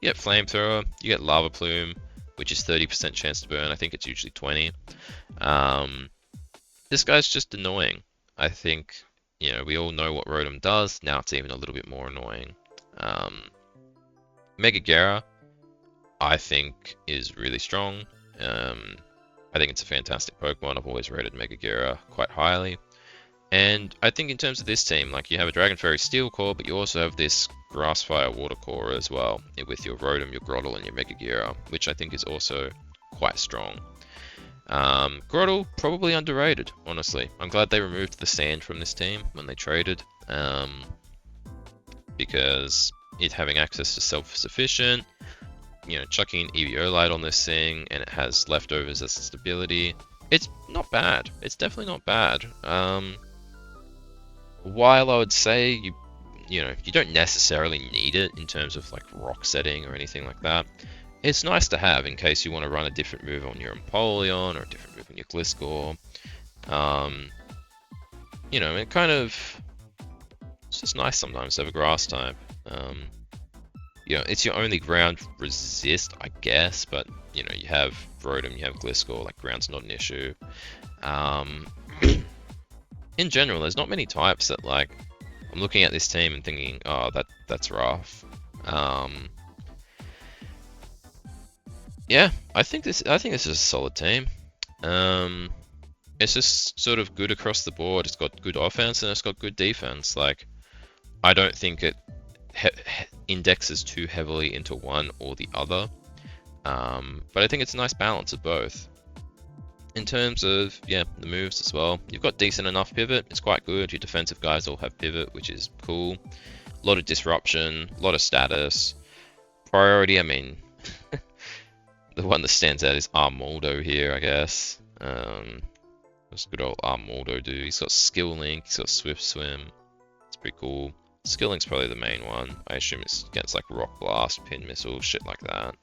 You get Flamethrower, you get Lava Plume, which is 30% chance to burn. I think it's usually 20. This guy's just annoying. I think, you know, we all know what Rotom does. Now it's even a little bit more annoying. Megagera, I think, is really strong. I think it's a fantastic Pokemon. I've always rated Megagera quite highly. And I think in terms of this team, like, you have a Dragon Fairy Steel Core, but you also have this Grass Fire Water Core as well, with your Rotom, your Grottle, and your Megagera, which I think is also quite strong. Grottle, probably underrated, honestly. I'm glad they removed the sand from this team when they traded, because it having access to self-sufficient, you know, chucking EVO Light on this thing, and it has leftovers as stability. It's not bad. It's definitely not bad. While I would say you know, you don't necessarily need it in terms of like rock setting or anything like that, it's nice to have in case you want to run a different move on your Empoleon or a different move on your Gliscor. You know, it kind of, it's just nice sometimes to have a grass type. You know, it's your only ground resist, I guess, but, you know, you have Rotom, you have Gliscor, like, ground's not an issue. In general, there's not many types that, like, I'm looking at this team and thinking, oh, that's rough. Yeah, I think this is a solid team. It's just sort of good across the board. It's got good offense and it's got good defense. Like, I don't think it indexes too heavily into one or the other, but I think it's a nice balance of both. In terms of, yeah, the moves as well, you've got decent enough pivot. It's quite good. Your defensive guys all have pivot, which is cool. A lot of disruption, a lot of status. Priority, I mean, the one that stands out is Armoldo here, I guess. What's good old Armoldo do? He's got Skill Link, he's got Swift Swim. It's pretty cool. Skill Link's probably the main one. I assume it's against like Rock Blast, Pin Missile, shit like that.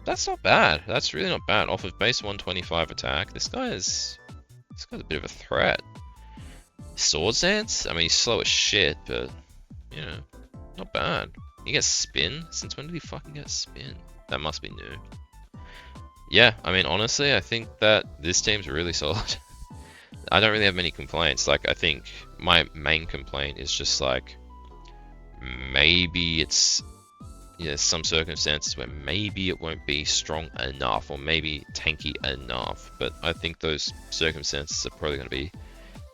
That's not bad. That's really not bad. Off of base 125 attack, this guy's a bit of a threat. Sword Dance? I mean, he's slow as shit, but, you know, not bad. He gets Spin? Since when did he fucking get Spin? That must be new. Yeah, I mean, honestly, I think that this team's really solid. I don't really have many complaints. Like, I think my main complaint is just like, maybe it's, you know, some circumstances where maybe it won't be strong enough or maybe tanky enough. But I think those circumstances are probably going to be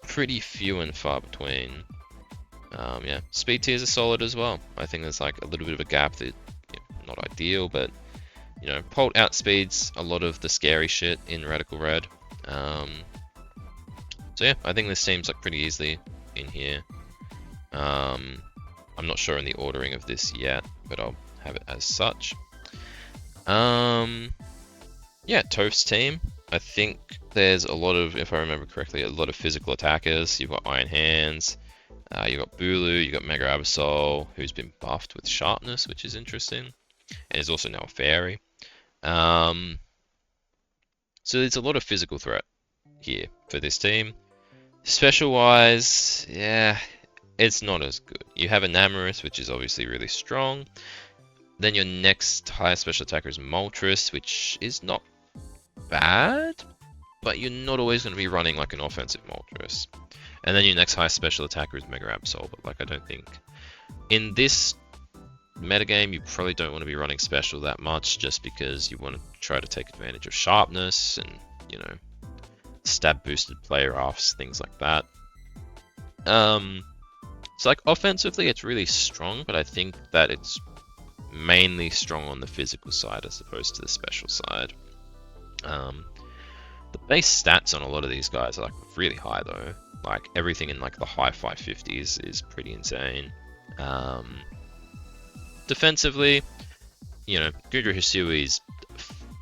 pretty few and far between. Yeah, speed tiers are solid as well. I think there's like a little bit of a gap that, you know, not ideal, but, you know, Polt outspeeds a lot of the scary shit in Radical Red. So yeah, I think this team's like pretty easily in here. I'm not sure in the ordering of this yet, but I'll have it as such. Yeah, Toph's team. I think there's a lot of, if I remember correctly, a lot of physical attackers. You've got Iron Hands, you've got Bulu, you've got Mega Absol, who's been buffed with Sharpness, which is interesting, and is also now a Fairy. So there's a lot of physical threat here for this team. Special-wise, yeah, it's not as good. You have Enamorus, which is obviously really strong. Then your next highest special attacker is Moltres, which is not bad, but you're not always going to be running like an offensive Moltres. And then your next highest special attacker is Mega Absol, but like I don't think in this metagame you probably don't want to be running special that much, just because you want to try to take advantage of Sharpness and, you know, stab boosted player offs, things like that. So So like offensively, it's really strong, but I think that it's mainly strong on the physical side as opposed to the special side. The base stats on a lot of these guys are like really high though. Like everything in like the high 550s is pretty insane. Defensively, you know, Gudra Hisui is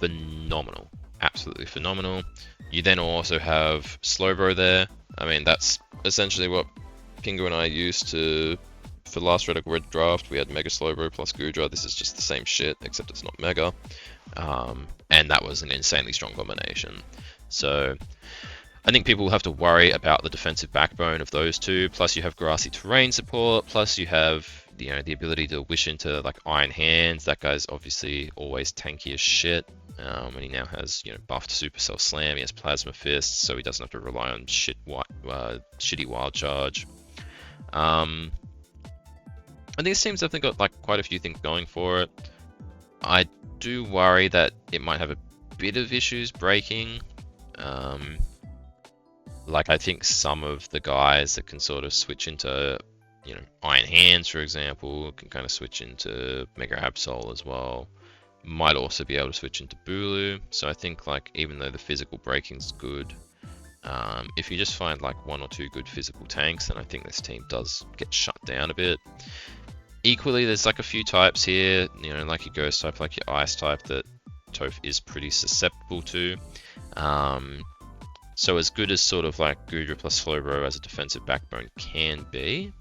phenomenal, absolutely phenomenal. You then also have Slowbro there. I mean, that's essentially what Pingu and I used for the last Radical Red draft. We had Mega Slowbro plus Gudra. This is just the same shit, except it's not Mega. And that was an insanely strong combination. So I think people will have to worry about the defensive backbone of those two. Plus you have grassy terrain support. Plus you have, you know, the ability to wish into like Iron Hands. That guy's obviously always tanky as shit. And he now has, you know, buffed Supercell Slam. He has Plasma Fist, so he doesn't have to rely on shitty Wild Charge. I think this team's definitely got like quite a few things going for it. I do worry that it might have a bit of issues breaking. Like I think some of the guys that can sort of switch into, you know, Iron Hands, for example, can kind of switch into Mega Absol as well. Might also be able to switch into Bulu. So I think like even though the physical breaking's good, if you just find like one or two good physical tanks, then I think this team does get shut down a bit. Equally, there's like a few types here, you know, like your Ghost type, like your Ice type that Toph is pretty susceptible to. So as good as sort of like Gudra plus Slowbro as a defensive backbone can be,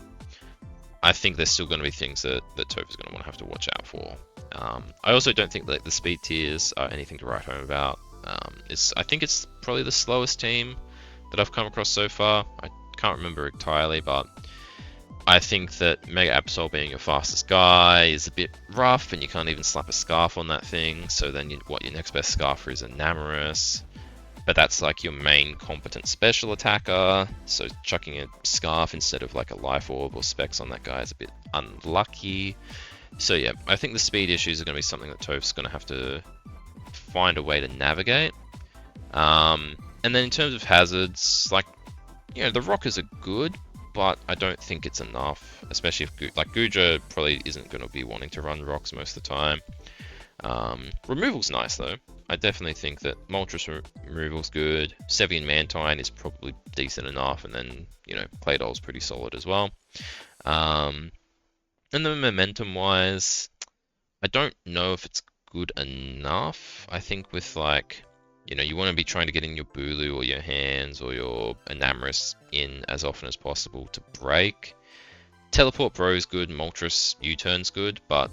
I think there's still going to be things that Toph is going to want to have to watch out for. I also don't think that the speed tiers are anything to write home about. I think it's probably the slowest team that I've come across so far. I can't remember entirely, but I think that Mega Absol being your fastest guy is a bit rough, and you can't even slap a Scarf on that thing. So then your next best Scarfer is a Namorous. But that's like your main competent special attacker, so chucking a Scarf instead of like a Life Orb or Specs on that guy is a bit unlucky. So yeah, I think the speed issues are going to be something that Toph's going to have to find a way to navigate. And then in terms of hazards, like, you know, the rockers are good, but I don't think it's enough, especially if, like, Gudra probably isn't going to be wanting to run rocks most of the time. Removal's nice though. I definitely think that Moltres removal's good. Sylveon Mantine is probably decent enough, and then, you know, Claydol's pretty solid as well. And then momentum wise, I don't know if it's good enough. I think with like, you know, you want to be trying to get in your Bulu or your Hands or your Enamorous in as often as possible to break. Teleport Bro is good, Moltres U-turn's good, but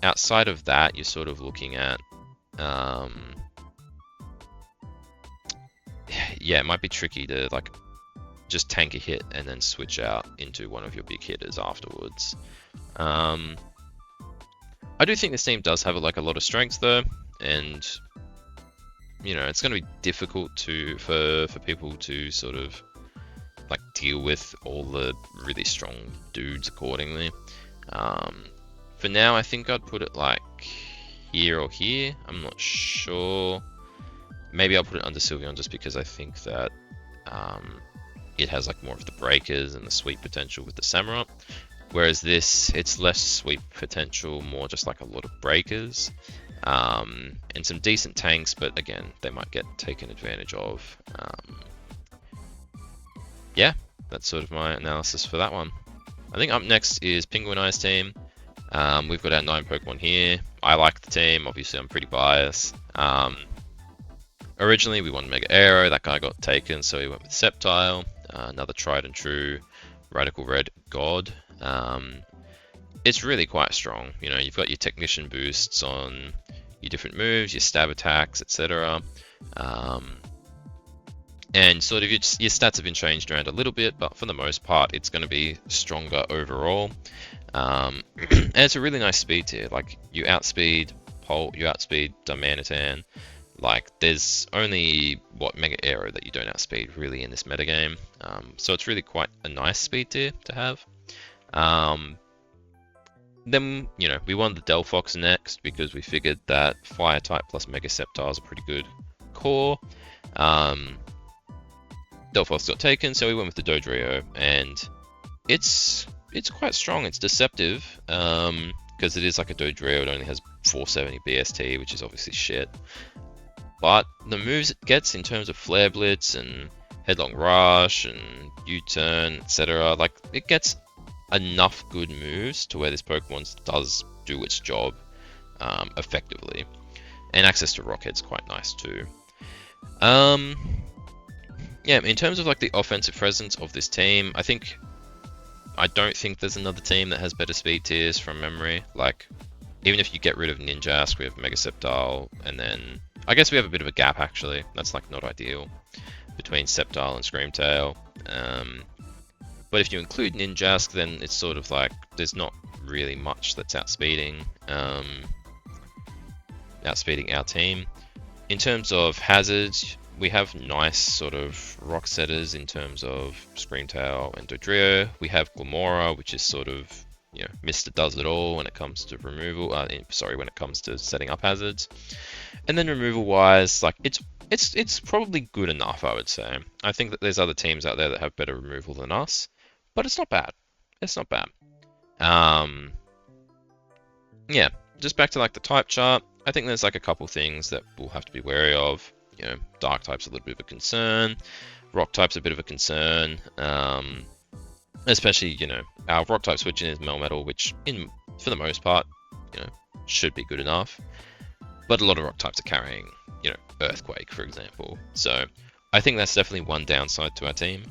outside of that, you're sort of looking at, yeah, it might be tricky to like just tank a hit and then switch out into one of your big hitters afterwards. I do think this team does have like a lot of strengths though, and you know, it's going to be difficult for people to sort of like deal with all the really strong dudes accordingly. For now, I think I'd put it like here or here. I'm not sure. Maybe I'll put it under Sylveon just because I think that it has like more of the breakers and the sweep potential with the Samurott. Whereas this, it's less sweep potential, more just like a lot of breakers. And some decent tanks, but again, they might get taken advantage of. Yeah, that's sort of my analysis for that one. I think up next is Pingu and I's team. We've got our 9 Pokemon here. I like the team, obviously I'm pretty biased. Originally we wanted Mega Aero, that guy got taken, so we went with Sceptile, another tried and true Radical Red God. It's really quite strong, you know, you've got your Technician boosts on your different moves, your stab attacks, etc. And sort of your stats have been changed around a little bit, but for the most part, it's going to be stronger overall. And it's a really nice speed tier. Like, you outspeed Bolt, you outspeed Darmanitan. Like, there's only, Mega Aero that you don't outspeed really in this metagame. So it's really quite a nice speed tier to have. Then, you know, we wanted the Delphox next because we figured that Fire type plus Mega Sceptile is a pretty good core. Delphox got taken, so we went with the Dodrio, and it's quite strong. It's deceptive, because it is like a Dodrio. It only has 470 BST, which is obviously shit. But the moves it gets in terms of Flare Blitz and Headlong Rush and U-Turn, etc., like it gets enough good moves to where this Pokemon does do its job effectively. And access to Rockhead's quite nice too. Yeah, in terms of like the offensive presence of this team, I don't think there's another team that has better speed tiers from memory. Like, even if you get rid of Ninjask, we have Mega Sceptile, and then I guess we have a bit of a gap actually. That's like not ideal between Sceptile and Screamtail. But if you include Ninjask, then it's sort of like there's not really much that's outspeeding our team. In terms of hazards, we have nice sort of rock setters in terms of Screamtail and Dodrio. We have Glamora, which is sort of, you know, Mr. Does It All when it comes to removal. When it comes to setting up hazards. And then removal wise, like it's probably good enough, I would say. I think that there's other teams out there that have better removal than us, but it's not bad. It's not bad. Yeah, just back to like the type chart. I think there's like a couple things that we'll have to be wary of. You know, Dark type's a little bit of a concern. Rock type's a bit of a concern. Especially, you know, our Rock type switching is Melmetal, which for the most part, you know, should be good enough. But a lot of Rock types are carrying, you know, Earthquake, for example. So I think that's definitely one downside to our team.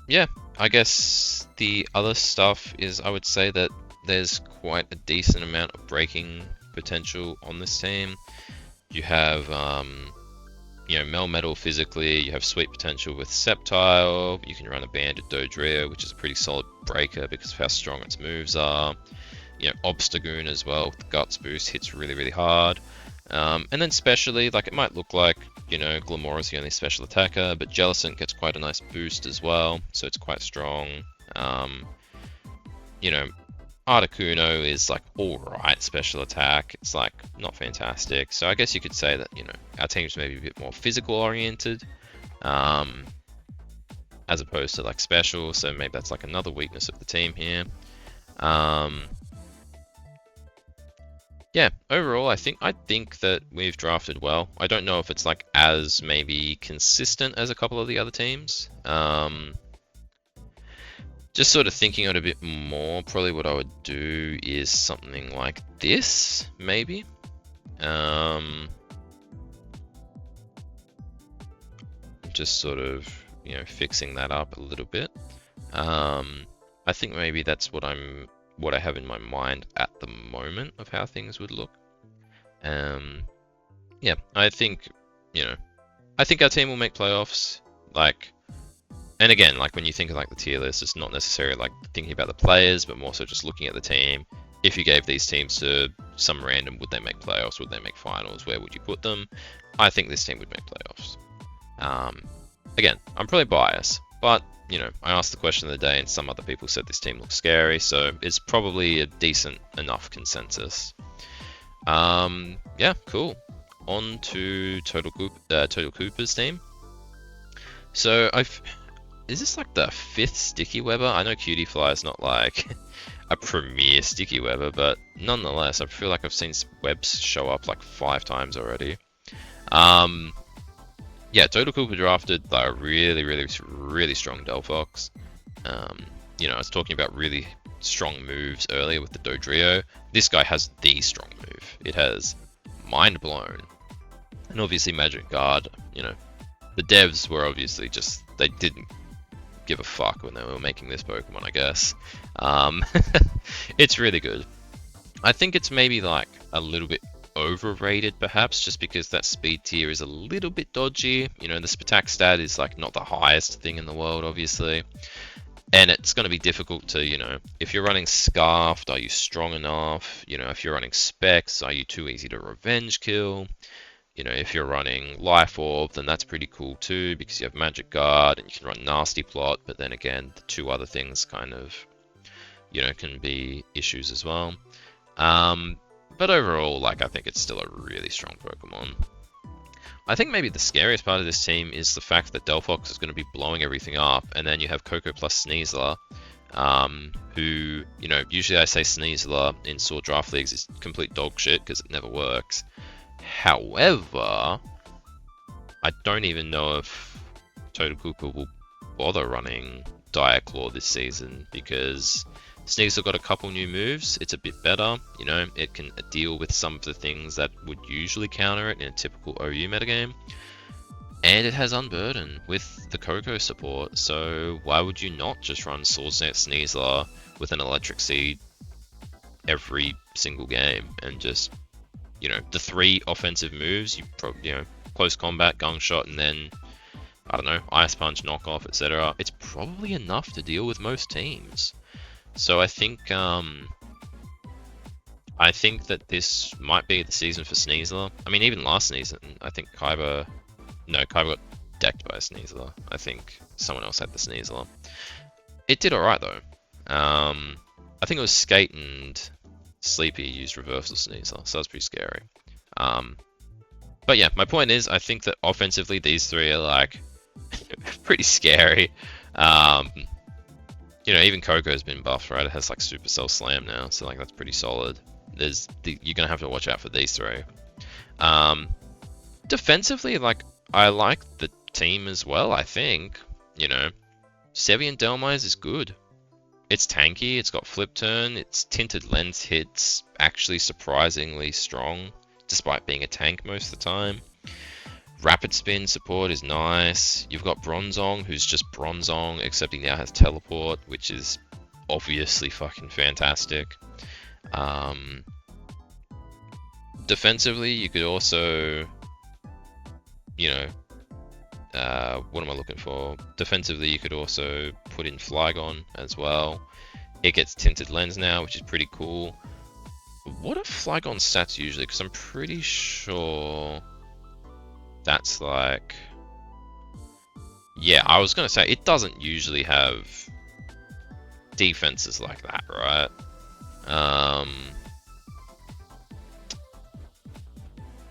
Yeah, I guess the other stuff is I would say that there's quite a decent amount of breaking potential on this team. You have, you know, Melmetal physically, you have sweet potential with Sceptile, you can run a Banded Dodrio, which is a pretty solid breaker because of how strong its moves are. You know, Obstagoon as well, with the Guts boost, hits really, really hard. And then specially, like it might look like, you know, Glamora's the only special attacker, but Jellicent gets quite a nice boost as well, so it's quite strong. You know, Articuno is like alright special attack. It's like not fantastic. So I guess you could say that, you know, our team's maybe a bit more physical oriented, as opposed to like special. So maybe that's like another weakness of the team here. Yeah, overall, I think that we've drafted well. I don't know if it's like as maybe consistent as a couple of the other teams. Just sort of thinking on it a bit more, probably what I would do is something like this, maybe. Just sort of, you know, fixing that up a little bit. I think maybe that's what I have in my mind at the moment of how things would look. Yeah, I think, you know, I think our team will make playoffs. Like, and again, like when you think of like the tier list, it's not necessarily like thinking about the players, but more so just looking at the team. If you gave these teams to some random, would they make playoffs? Would they make finals? Where would you put them? I think this team would make playoffs. Again, I'm probably biased, but you know, I asked the question of the day and some other people said this team looks scary, so it's probably a decent enough consensus. Yeah, cool. On to TotalCooper's team. So is this like the 5th Sticky Webber? I know Cutiefly is not like a premier Sticky Webber, but nonetheless, I feel like I've seen webs show up like 5 times already. Yeah, TotalCooper drafted like a really, really, really strong Delphox. You know, I was talking about really strong moves earlier with the Dodrio. This guy has the strong move. It has Mind Blown. And obviously Magic Guard, you know, the devs were obviously just, they didn't give a fuck when they were making this Pokemon, I guess. It's really good. I think it's maybe like a little bit overrated perhaps, just because that speed tier is a little bit dodgy. You know, the Spatak stat is like not the highest thing in the world, obviously. And it's going to be difficult to, you know, if you're running Scarfed, are you strong enough? You know, if you're running Specs, are you too easy to revenge kill? You know, if you're running Life Orb, then that's pretty cool too, because you have Magic Guard and you can run Nasty Plot, but then again, the 2 other things kind of, you know, can be issues as well. But overall, like, I think it's still a really strong Pokemon. I think maybe the scariest part of this team is the fact that Delphox is going to be blowing everything up, and then you have Coco plus Sneasler, who, you know, usually I say Sneasler in Sword Draft Leagues is complete dog shit because it never works. However, I don't even know if TotalCooper will bother running Dire Claw this season because Sneasler got a couple new moves. It's a bit better, you know, it can deal with some of the things that would usually counter it in a typical OU metagame. And it has Unburden with the Coco support, so why would you not just run Swordsnet Sneasler with an Electric Seed every single game and just, you know, the 3 offensive moves, you know, close combat, gun shot, and then, I don't know, Ice Punch, knockoff, etc. It's probably enough to deal with most teams. So I think that this might be the season for Sneasler. I mean, even last season, I think Kaiba got decked by a Sneasler. I think someone else had the Sneasler. It did alright though. I think it was Skate and Sleepy used reversal Sneasler, so that's pretty scary. But yeah, my point is, I think that offensively these 3 are like pretty scary. You know, even Coco's been buffed, right? It has like Supercell Slam now, so like that's pretty solid. You're gonna have to watch out for these 3. Defensively, like I like the team as well. I think, you know, Sylveon Delmise is good. It's tanky. It's got flip turn. Its tinted lens hits actually surprisingly strong, despite being a tank most of the time. Rapid spin support is nice. You've got Bronzong, who's just Bronzong, except he now has teleport, which is obviously fucking fantastic. Defensively, you could also, you know, what am I looking for? Defensively, you could also put in Flygon as well. It gets tinted lens now, which is pretty cool. What are Flygon's stats usually? Because I'm pretty sure that's like, yeah, I was gonna say it doesn't usually have defenses like that, right?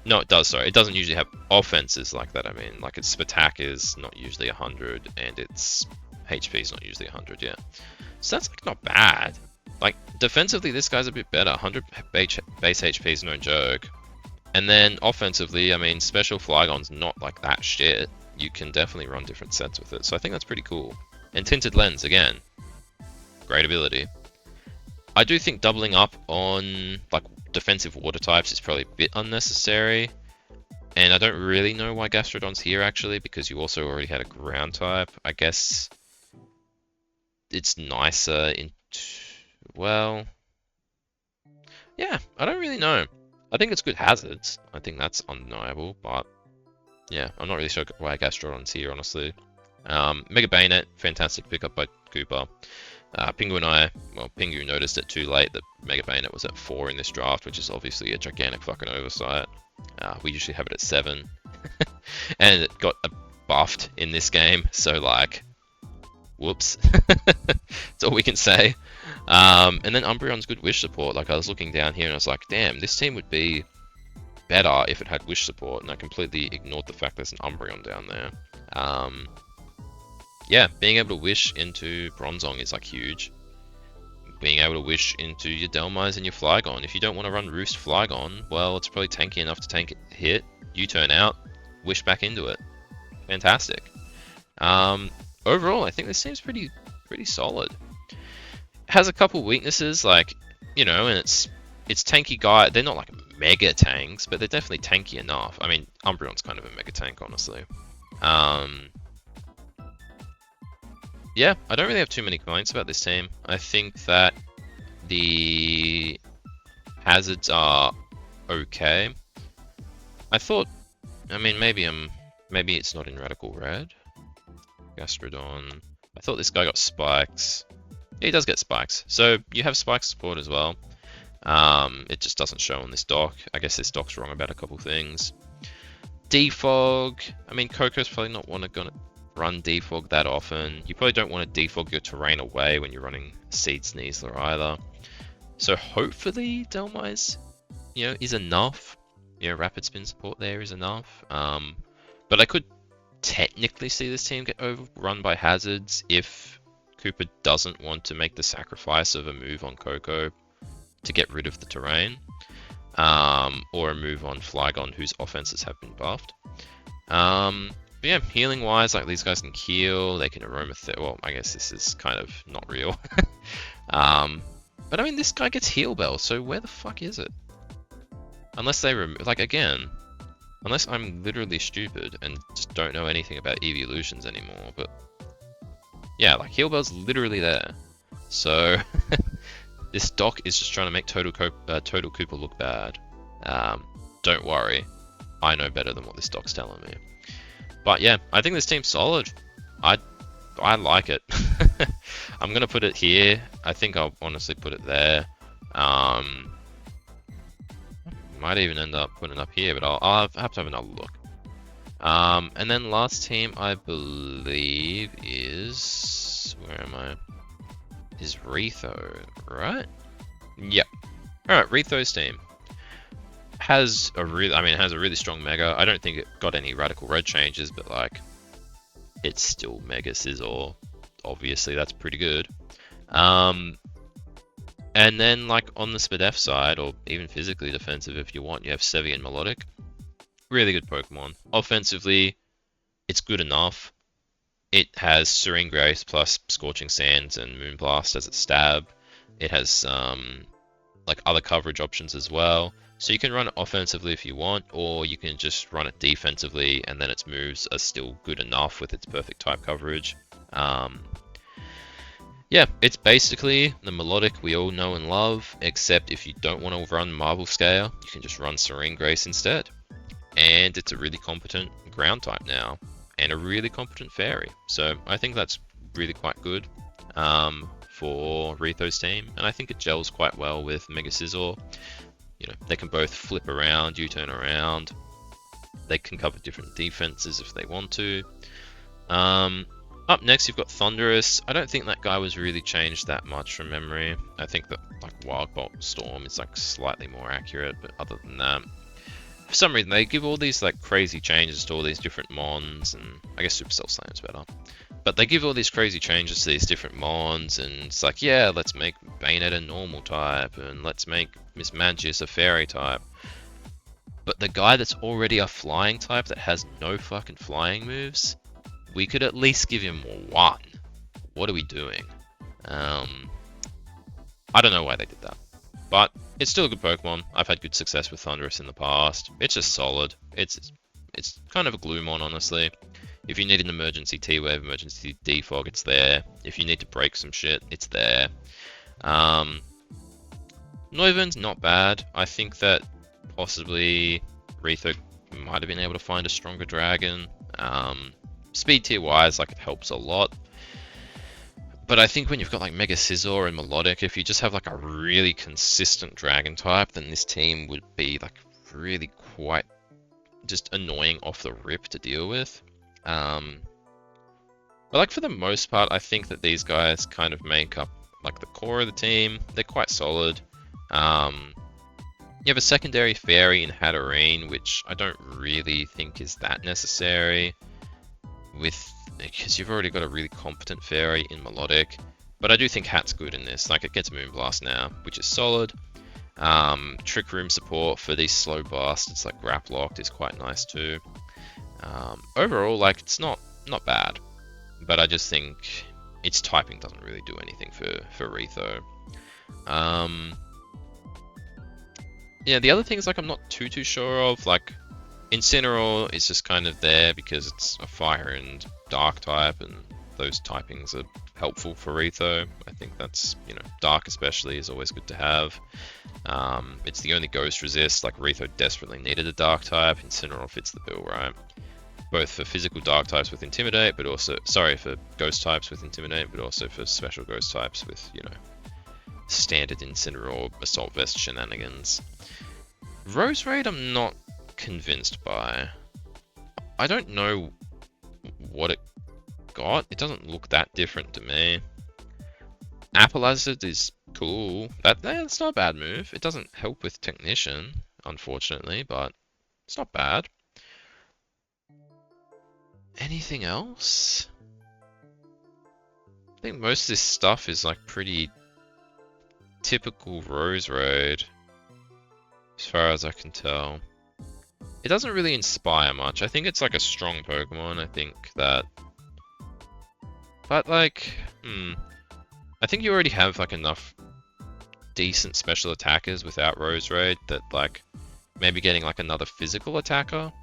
No, it does. Sorry, it doesn't usually have offenses like that. I mean, like its attack is not usually 100, and its HP is not usually 100. Yeah, so that's like not bad. Like defensively, this guy's a bit better. 100 base HP is no joke. And then offensively, I mean, Special Flygon's not like that shit. You can definitely run different sets with it. So I think that's pretty cool. And Tinted Lens, again, great ability. I do think doubling up on like defensive water types is probably a bit unnecessary. And I don't really know why Gastrodon's here actually, because you also already had a ground type. I guess it's nicer in... well... yeah, I don't really know. I think it's good hazards. I think that's undeniable, but yeah, I'm not really sure why Gastrodon's here, honestly. Mega Bayonet, fantastic pickup by Cooper. Pingu and I, well, Pingu noticed it too late that Mega Bayonet was at 4 in this draft, which is obviously a gigantic fucking oversight. We usually have it at 7. And it got buffed in this game, so like, whoops. That's all we can say. And then Umbreon's good wish support. Like I was looking down here and I was like, damn, this team would be better if it had wish support, and I completely ignored the fact there's an Umbreon down there. Yeah, being able to wish into Bronzong is like huge. Being able to wish into your Delmise and your Flygon. If you don't want to run Roost Flygon, well, it's probably tanky enough to tank it, hit, you turn out, wish back into it. Fantastic. Overall, I think this seems pretty solid. Has a couple weaknesses, like, you know, and it's tanky guy. They're not like mega tanks, but they're definitely tanky enough. I mean, Umbreon's kind of a mega tank, honestly. Yeah, I don't really have too many complaints about this team. I think that the hazards are okay. I thought, I mean, maybe it's not in Radical Red. Gastrodon. I thought this guy got spikes. Yeah, he does get spikes. So you have spike support as well. It just doesn't show on this doc. I guess this doc's wrong about a couple things. Defog. I mean, Coco's probably not gonna run defog that often. You probably don't want to defog your terrain away when you're running Seed Sneasler either. So hopefully Delmise, you know, is enough. rapid spin support there is enough. But I could technically see this team get overrun by hazards if Cooper doesn't want to make the sacrifice of a move on Coco to get rid of the terrain, or a move on Flygon whose offenses have been buffed. But yeah, healing wise, like these guys can heal, they can aroma. Well, I guess this is kind of not real. But I mean, this guy gets heal bell, so where the fuck is it? Unless they remove, like again, unless I'm literally stupid and just don't know anything about evolutions anymore. But yeah, like heal bell's literally there. So this doc is just trying to make TotalCooper look bad. Don't worry, I know better than what this doc's telling me. But yeah, I think this team's solid. I like it. I'm gonna put it here. I think I'll honestly put it there. Might even end up putting it up here, but I'll have to have another look. And then last team I believe is, where am I? Is Retho, right? Yep. All right, Retho's team has a really strong Mega. I don't think it got any Radical Red changes, but like, it's still Mega Scizor. Obviously, that's pretty good. And then like on the Spadef side, or even physically defensive if you want, you have Sylveon and Melodic. Really good Pokemon. Offensively, it's good enough. It has Serene Grace plus Scorching Sands and Moonblast as its stab. It has like other coverage options as well. So you can run it offensively if you want, or you can just run it defensively, and then its moves are still good enough with its perfect type coverage. Yeah, it's basically the Melodic we all know and love, except if you don't want to run Marble Scale, you can just run Serene Grace instead. And it's a really competent ground type now, and a really competent fairy. So I think that's really quite good for Retho's team, and I think it gels quite well with Mega Scizor. You know, they can both flip around, U-turn around. They can cover different defenses if they want to. Up next, you've got Thunderous. I don't think that guy was really changed that much from memory. I think that like Wild Bolt Storm is like slightly more accurate, but other than that, for some reason they give all these like crazy changes to all these different mons, and I guess Supercell Slam's better. But they give all these crazy changes to these different mons, and it's like, yeah, let's make Bayonet a normal type, and let's make Miss Magius a fairy type. But the guy that's already a flying type that has no fucking flying moves, we could at least give him one. What are we doing? I don't know why they did that. But it's still a good Pokemon. I've had good success with Thunderous in the past. It's just solid. It's kind of a Gloomon, honestly. If you need an emergency T-Wave, emergency Defog, it's there. If you need to break some shit, it's there. Noivern's not bad. I think that possibly Retho might have been able to find a stronger dragon. Speed tier wise, like, it helps a lot. But I think when you've got like Mega Scizor and Melodic, if you just have like a really consistent dragon type, then this team would be like really quite just annoying off the rip to deal with. But like for the most part, I think that these guys kind of make up like the core of the team. They're quite solid. You have a secondary fairy in Hatterene, which I don't really think is that necessary, because you've already got a really competent fairy in Melodic. But I do think Hat's good in this. Like, it gets Moonblast now, which is solid. Trick Room support for these slow bastards like Graplocked is quite nice too. Overall, like, it's not bad, but I just think its typing doesn't really do anything for Retho. Yeah, the other things like I'm not too sure of, like Incineroar is just kind of there because it's a fire and dark type, and those typings are helpful for Retho. I think that's, you know, dark especially is always good to have. It's the only ghost resist, like Retho desperately needed a dark type. Incineroar fits the bill, right? Both for physical dark types with Intimidate, but also, for ghost types with Intimidate, but also for special ghost types with, you know, standard Incineroar Assault Vest shenanigans. Roserade I'm not convinced by. I don't know what it got. It doesn't look that different to me. Applezard is cool. That's not a bad move. It doesn't help with Technician, unfortunately, but It's not bad. Anything else? I think most of this stuff is like pretty typical Rose Raid, as far as I can tell. It doesn't really inspire much. I think it's like a strong Pokemon. I think that... But like... I think you already have like enough decent special attackers without Rose Raid that like... Maybe getting like another physical attacker.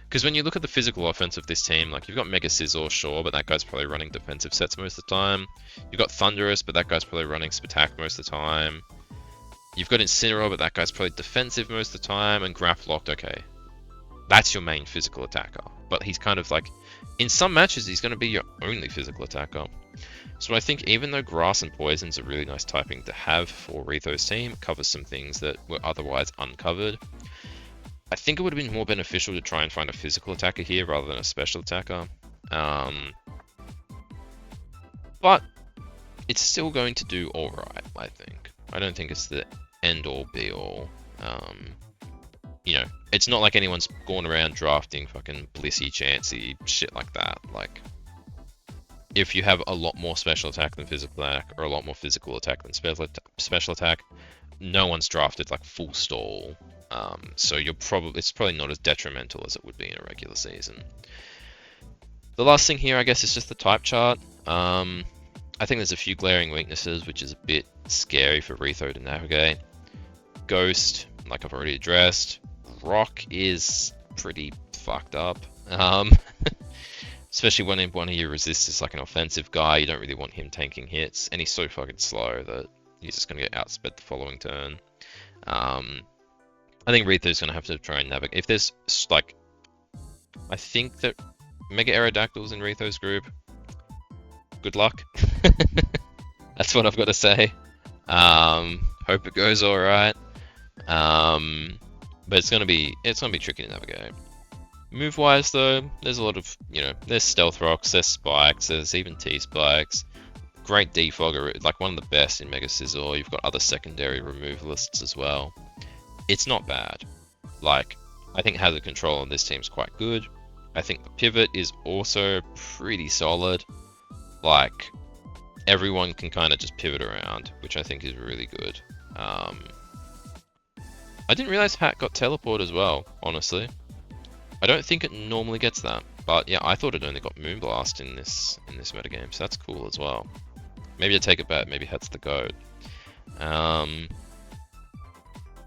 Because when you look at the physical offense of this team, like you've got Mega Scizor, sure, but that guy's probably running defensive sets most of the time. You've got Thundurus, but that guy's probably running Spatak most of the time. You've got Incineroar, but that guy's probably defensive most of the time. And Graplocked, okay. That's your main physical attacker. But he's kind of like, in some matches, he's going to be your only physical attacker. So I think even though Grass and Poison's a really nice typing to have for Retho's team, it covers some things that were otherwise uncovered. I think it would have been more beneficial to try and find a physical attacker here rather than a special attacker. But it's still going to do alright, I think. I don't think it's the end-all, be-all. You know, it's not like anyone's gone around drafting fucking Blissey, Chansey, shit like that. Like, if you have a lot more special attack than physical attack, or a lot more physical attack than special attack, no one's drafted like full stall. So it's probably not as detrimental as it would be in a regular season. The last thing here, I guess, is just the type chart. I think there's a few glaring weaknesses, which is a bit scary for Retho to navigate. Ghost, like I've already addressed. Rock is pretty fucked up. Especially when one of your resists is like an offensive guy, you don't really want him tanking hits, and he's so fucking slow that he's just going to get outsped the following turn. I think Retho's going to have to try and navigate. If there's, like... I think that Mega Aerodactyl's in Retho's group. Good luck. That's what I've got to say. Hope it goes alright. But it's going to be tricky to navigate. Move-wise, though, there's a lot of, there's Stealth Rocks, there's Spikes, there's even T-Spikes. Great Defogger, like one of the best in Mega Scizor. You've got other secondary removalists as well. It's not bad. Like, I think Hazard Control on this team's quite good. I think the Pivot is also pretty solid. Like, everyone can kind of just pivot around, which I think is really good. I didn't realize Hat got Teleport as well, honestly. I don't think it normally gets that, but yeah, I thought it only got Moonblast in this metagame, so that's cool as well. Maybe I take it back, maybe Hat's the GOAT.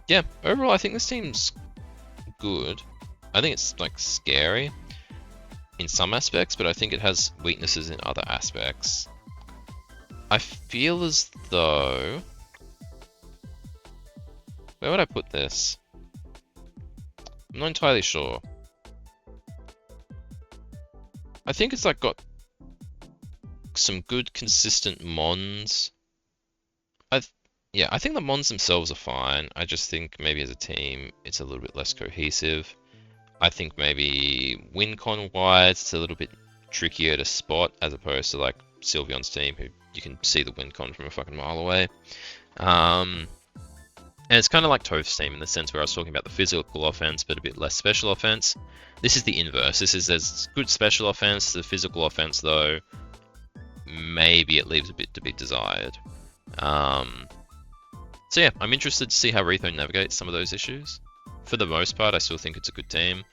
Yeah, overall I think this team's good. I think it's like scary in some aspects, but I think it has weaknesses in other aspects. I feel as though... Where would I put this? I'm not entirely sure. I think it's like got some good consistent mons. I think the mons themselves are fine. I just think maybe as a team it's a little bit less cohesive. I think maybe WinCon wise it's a little bit trickier to spot as opposed to like Sylveon's team, who you can see the WinCon from a fucking mile away. And it's kind of like Toph's team in the sense where I was talking about the physical offense but a bit less special offense. This is the inverse. There's good special offense. The physical offense, though, maybe it leaves a bit to be desired. So yeah, I'm interested to see how Retho navigates some of those issues. For the most part, I still think it's a good team.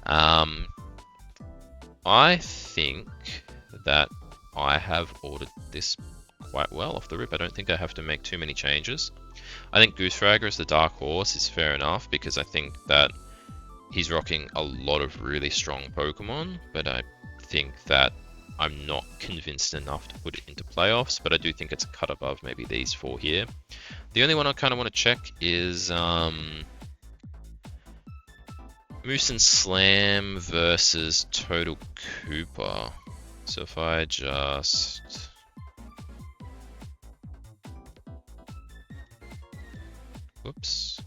I think that I have ordered this quite well off the rip. I don't think I have to make too many changes. I think Goosefragger as the dark horse is fair enough because I think that he's rocking a lot of really strong Pokemon, but I think that I'm not convinced enough to put it into playoffs, but I do think it's a cut above maybe these four here. The only one I kind of want to check is Moose and Slam versus TotalCooper. So if I just... Whoops.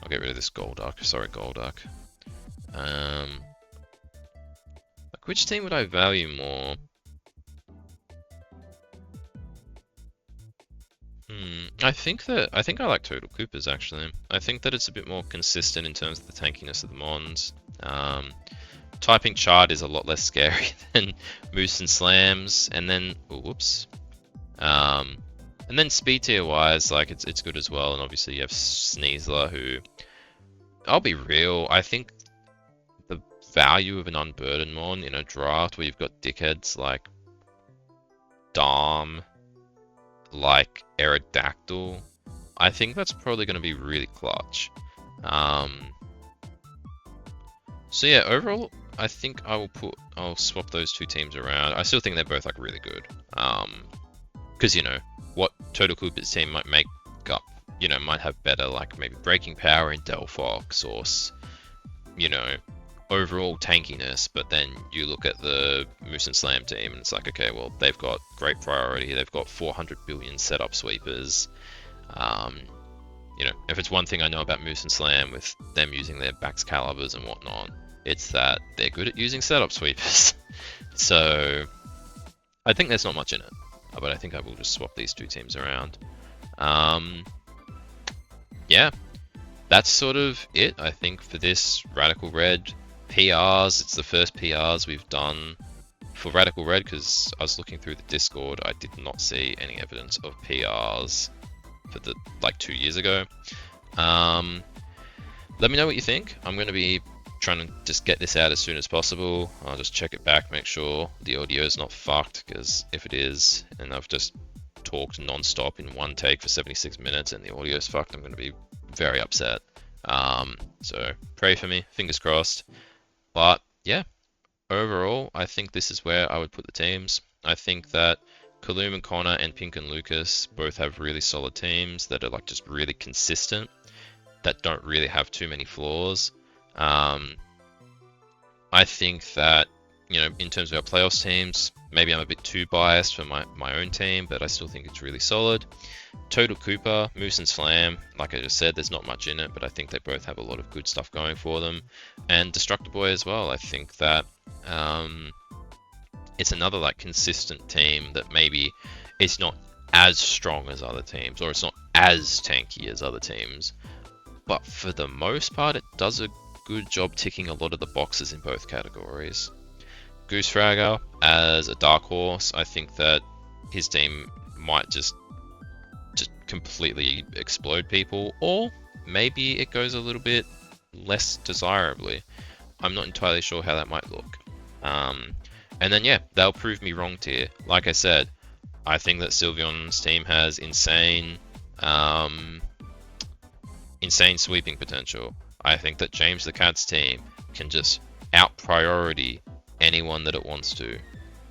I'll get rid of this Golduck. Sorry, Golduck. Like, which team would I value more? I think I like TotalCoopers actually. I think that it's a bit more consistent in terms of the tankiness of the mons. Typing chart is a lot less scary than Moose and Slams, and then whoops. And then speed tier wise, like it's good as well. And obviously you have Sneasler, who, I'll be real, I think the value of an unburdened mon in a draft where you've got dickheads like Dom, like Aerodactyl, I think that's probably going to be really clutch. So yeah, overall, I think I'll swap those two teams around. I still think they're both like really good. Because you know what TotalCooper's team might make up, might have better like maybe breaking power in Delphox or overall tankiness. But then you look at the Moose and Slam team, and it's like, okay, well they've got great priority. They've got 400 billion setup sweepers. If it's one thing I know about Moose and Slam with them using their Bax Calibers and whatnot, it's that they're good at using setup sweepers. So I think there's not much in it, but I think I will just swap these two teams around. Yeah, that's sort of it, I think, for this Radical Red PRs. It's the first PRs we've done for Radical Red, because I was looking through the Discord, I did not see any evidence of PRs for the 2 years ago. Let me know what you think. I'm going to be trying to just get this out as soon as possible. I'll just check it back, make sure the audio is not fucked, because if it is, and I've just talked non-stop in one take for 76 minutes and the audio is fucked, I'm going to be very upset. So pray for me, fingers crossed. But yeah, overall, I think this is where I would put the teams. I think that Kaloom and Connor and Pink and Lucas both have really solid teams that are just really consistent, that don't really have too many flaws. I think that, in terms of our playoffs teams, maybe I'm a bit too biased for my own team, but I still think it's really solid. TotalCooper, Moose and Slam, like I just said, there's not much in it, but I think they both have a lot of good stuff going for them. And Destructor Boy as well. I think that it's another consistent team that maybe it's not as strong as other teams, or it's not as tanky as other teams, but for the most part it does a good job ticking a lot of the boxes in both categories. Goosefragger as a dark horse, I think that his team might just completely explode people, or maybe it goes a little bit less desirably. I'm not entirely sure how that might look. And then yeah, they'll prove me wrong tier. Like I said, I think that Sylveon's team has insane sweeping potential. I think that JamesTheKatt's team can just out priority anyone that it wants to.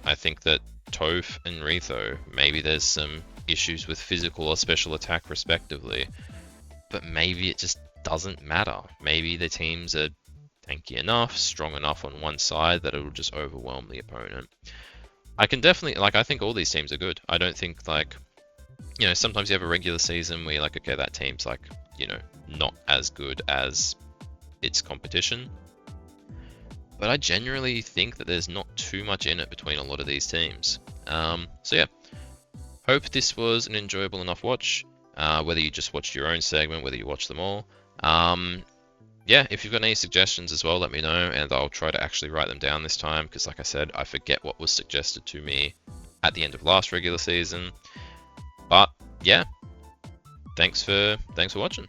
I think that Toph and Retho, maybe there's some issues with physical or special attack respectively, but maybe it just doesn't matter. Maybe the teams are tanky enough, strong enough on one side that it'll just overwhelm the opponent. I can definitely, I think all these teams are good. I don't think sometimes you have a regular season where you're like, okay, that team's not as good as its competition. But I genuinely think that there's not too much in it between a lot of these teams. So yeah, hope this was an enjoyable enough watch. Whether you just watched your own segment, whether you watched them all. Yeah, if you've got any suggestions as well, let me know, and I'll try to actually write them down this time, because like I said, I forget what was suggested to me at the end of last regular season. But yeah, thanks for watching.